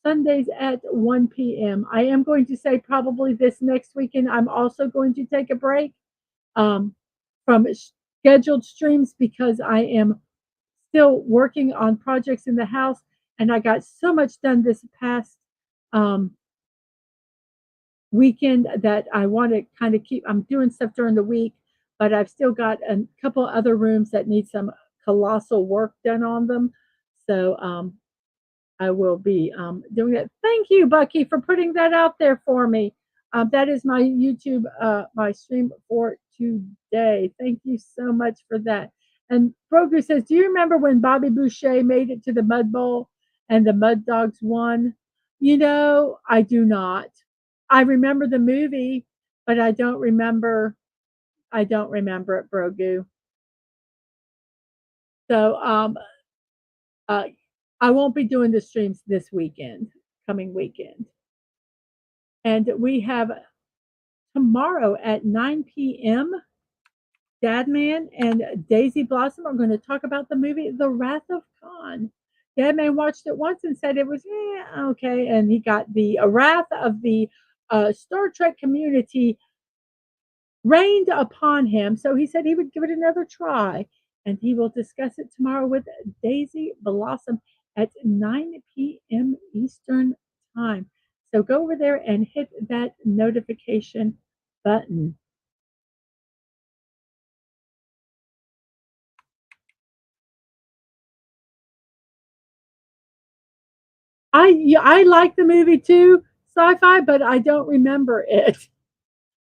Sundays at 1 p.m. I am going to say probably this next weekend, I'm also going to take a break um, from scheduled streams because I am still working on projects in the house and I got so much done this past um, weekend that I want to kind of keep. I'm doing stuff during the week, but I've still got a couple other rooms that need some colossal work done on them. So I will be doing it. Thank you, Bucky, for putting that out there for me. That is my YouTube, my stream for today. Thank you so much for that. And Brogu says, do you remember when Bobby Boucher made it to the Mud Bowl and the Mud Dogs won? I do not. I remember the movie, but I don't remember. I don't remember it, Brogu. So uh, I won't be doing the streams this weekend, coming weekend. And we have tomorrow at 9 p.m. Dadman and Daisy Blossom are going to talk about the movie The Wrath of Khan. Dadman watched it once and said it was okay, and he got the wrath of the Star Trek community rained upon him. So he said he would give it another try, and he will discuss it tomorrow with Daisy Blossom at 9 p.m. Eastern Time. So go over there and hit that notification button. I like the movie too, sci-fi, but I don't remember it.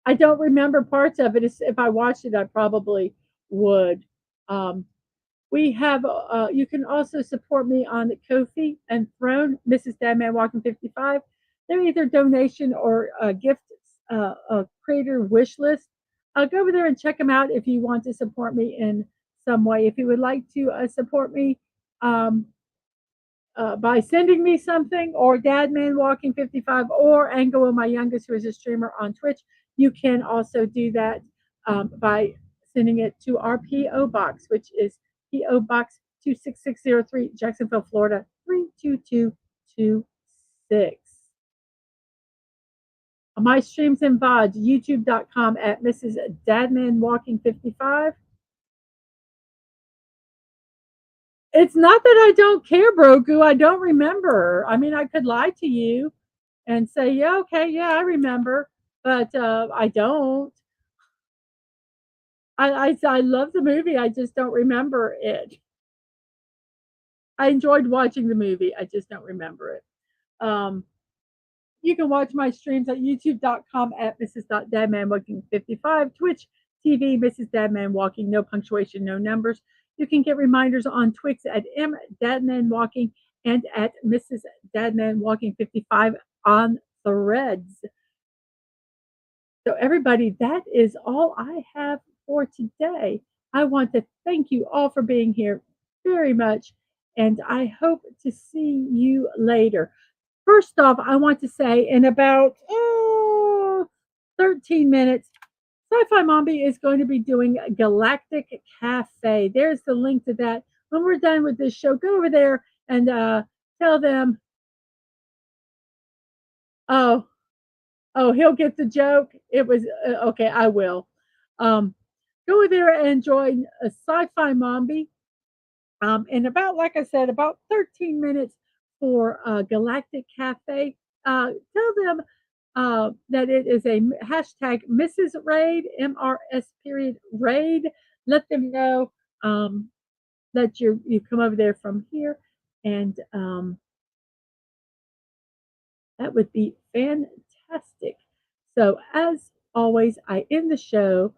I don't remember parts of it. If I watched it, I probably would. Um, We have, you can also support me on Kofi and Throne, Mrs. Dadmanwalking55. They're either donation or gift creator wish list. Go over there and check them out if you want to support me in some way. If you would like to support me um, by sending me something, or Dadmanwalking55, or Ango, my youngest, who is a streamer on Twitch, you can also do that by sending it to our P.O. Box, which is P.O. Box 26603, Jacksonville, Florida 32226. My streams and VODs, youtube.com at Mrs.Dadmanwalking55. It's not that I don't care, Broku. I don't remember. I mean, I could lie to you and say, yeah, okay, yeah, I remember, but I don't. I love the movie. I just don't remember it. I enjoyed watching the movie. I just don't remember it. Um, You can watch my streams at youtube.com at Mrs.Dadmanwalking55, Twitch TV, Mrs. Dadman Walking, no punctuation, no numbers. You can get reminders on Twix at M.Dadmanwalking and at Mrs. Dadmanwalking55 on Threads. So, everybody, that is all I have for today. I want to thank you all for being here very much, and I hope to see you later. First off, I want to say in about 13 minutes, Sci-Fi Mombi is going to be doing Galactic Cafe. There's the link to that. When we're done with this show, go over there and tell them, oh, oh, he'll get the joke. It was okay. I will. Um, Go over there and join a Sci-Fi Mombi. In about, like I said, about 13 minutes for Galactic Cafe. Tell them that it is a hashtag Mrs. Raid, MRS period Raid. Let them know that you come over there from here, and that would be fantastic. So, as always, I end the show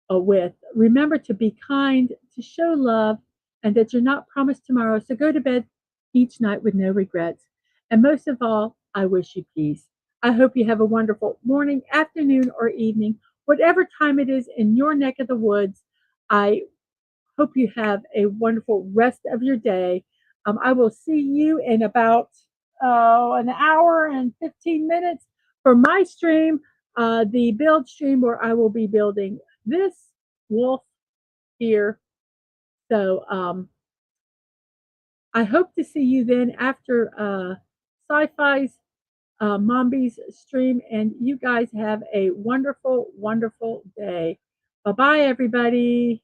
with remember to be kind, to show love, and that you're not promised tomorrow. So go to bed each night with no regrets. And most of all, I wish you peace. I hope you have a wonderful morning, afternoon, or evening, whatever time it is in your neck of the woods. I hope you have a wonderful rest of your day. I will see you in about an hour and 15 minutes for my stream, the build stream, where I will be building this wolf here. So I hope to see you then after Sci-Fi's Mombi's stream, and you guys have a wonderful, wonderful day. Bye bye, everybody.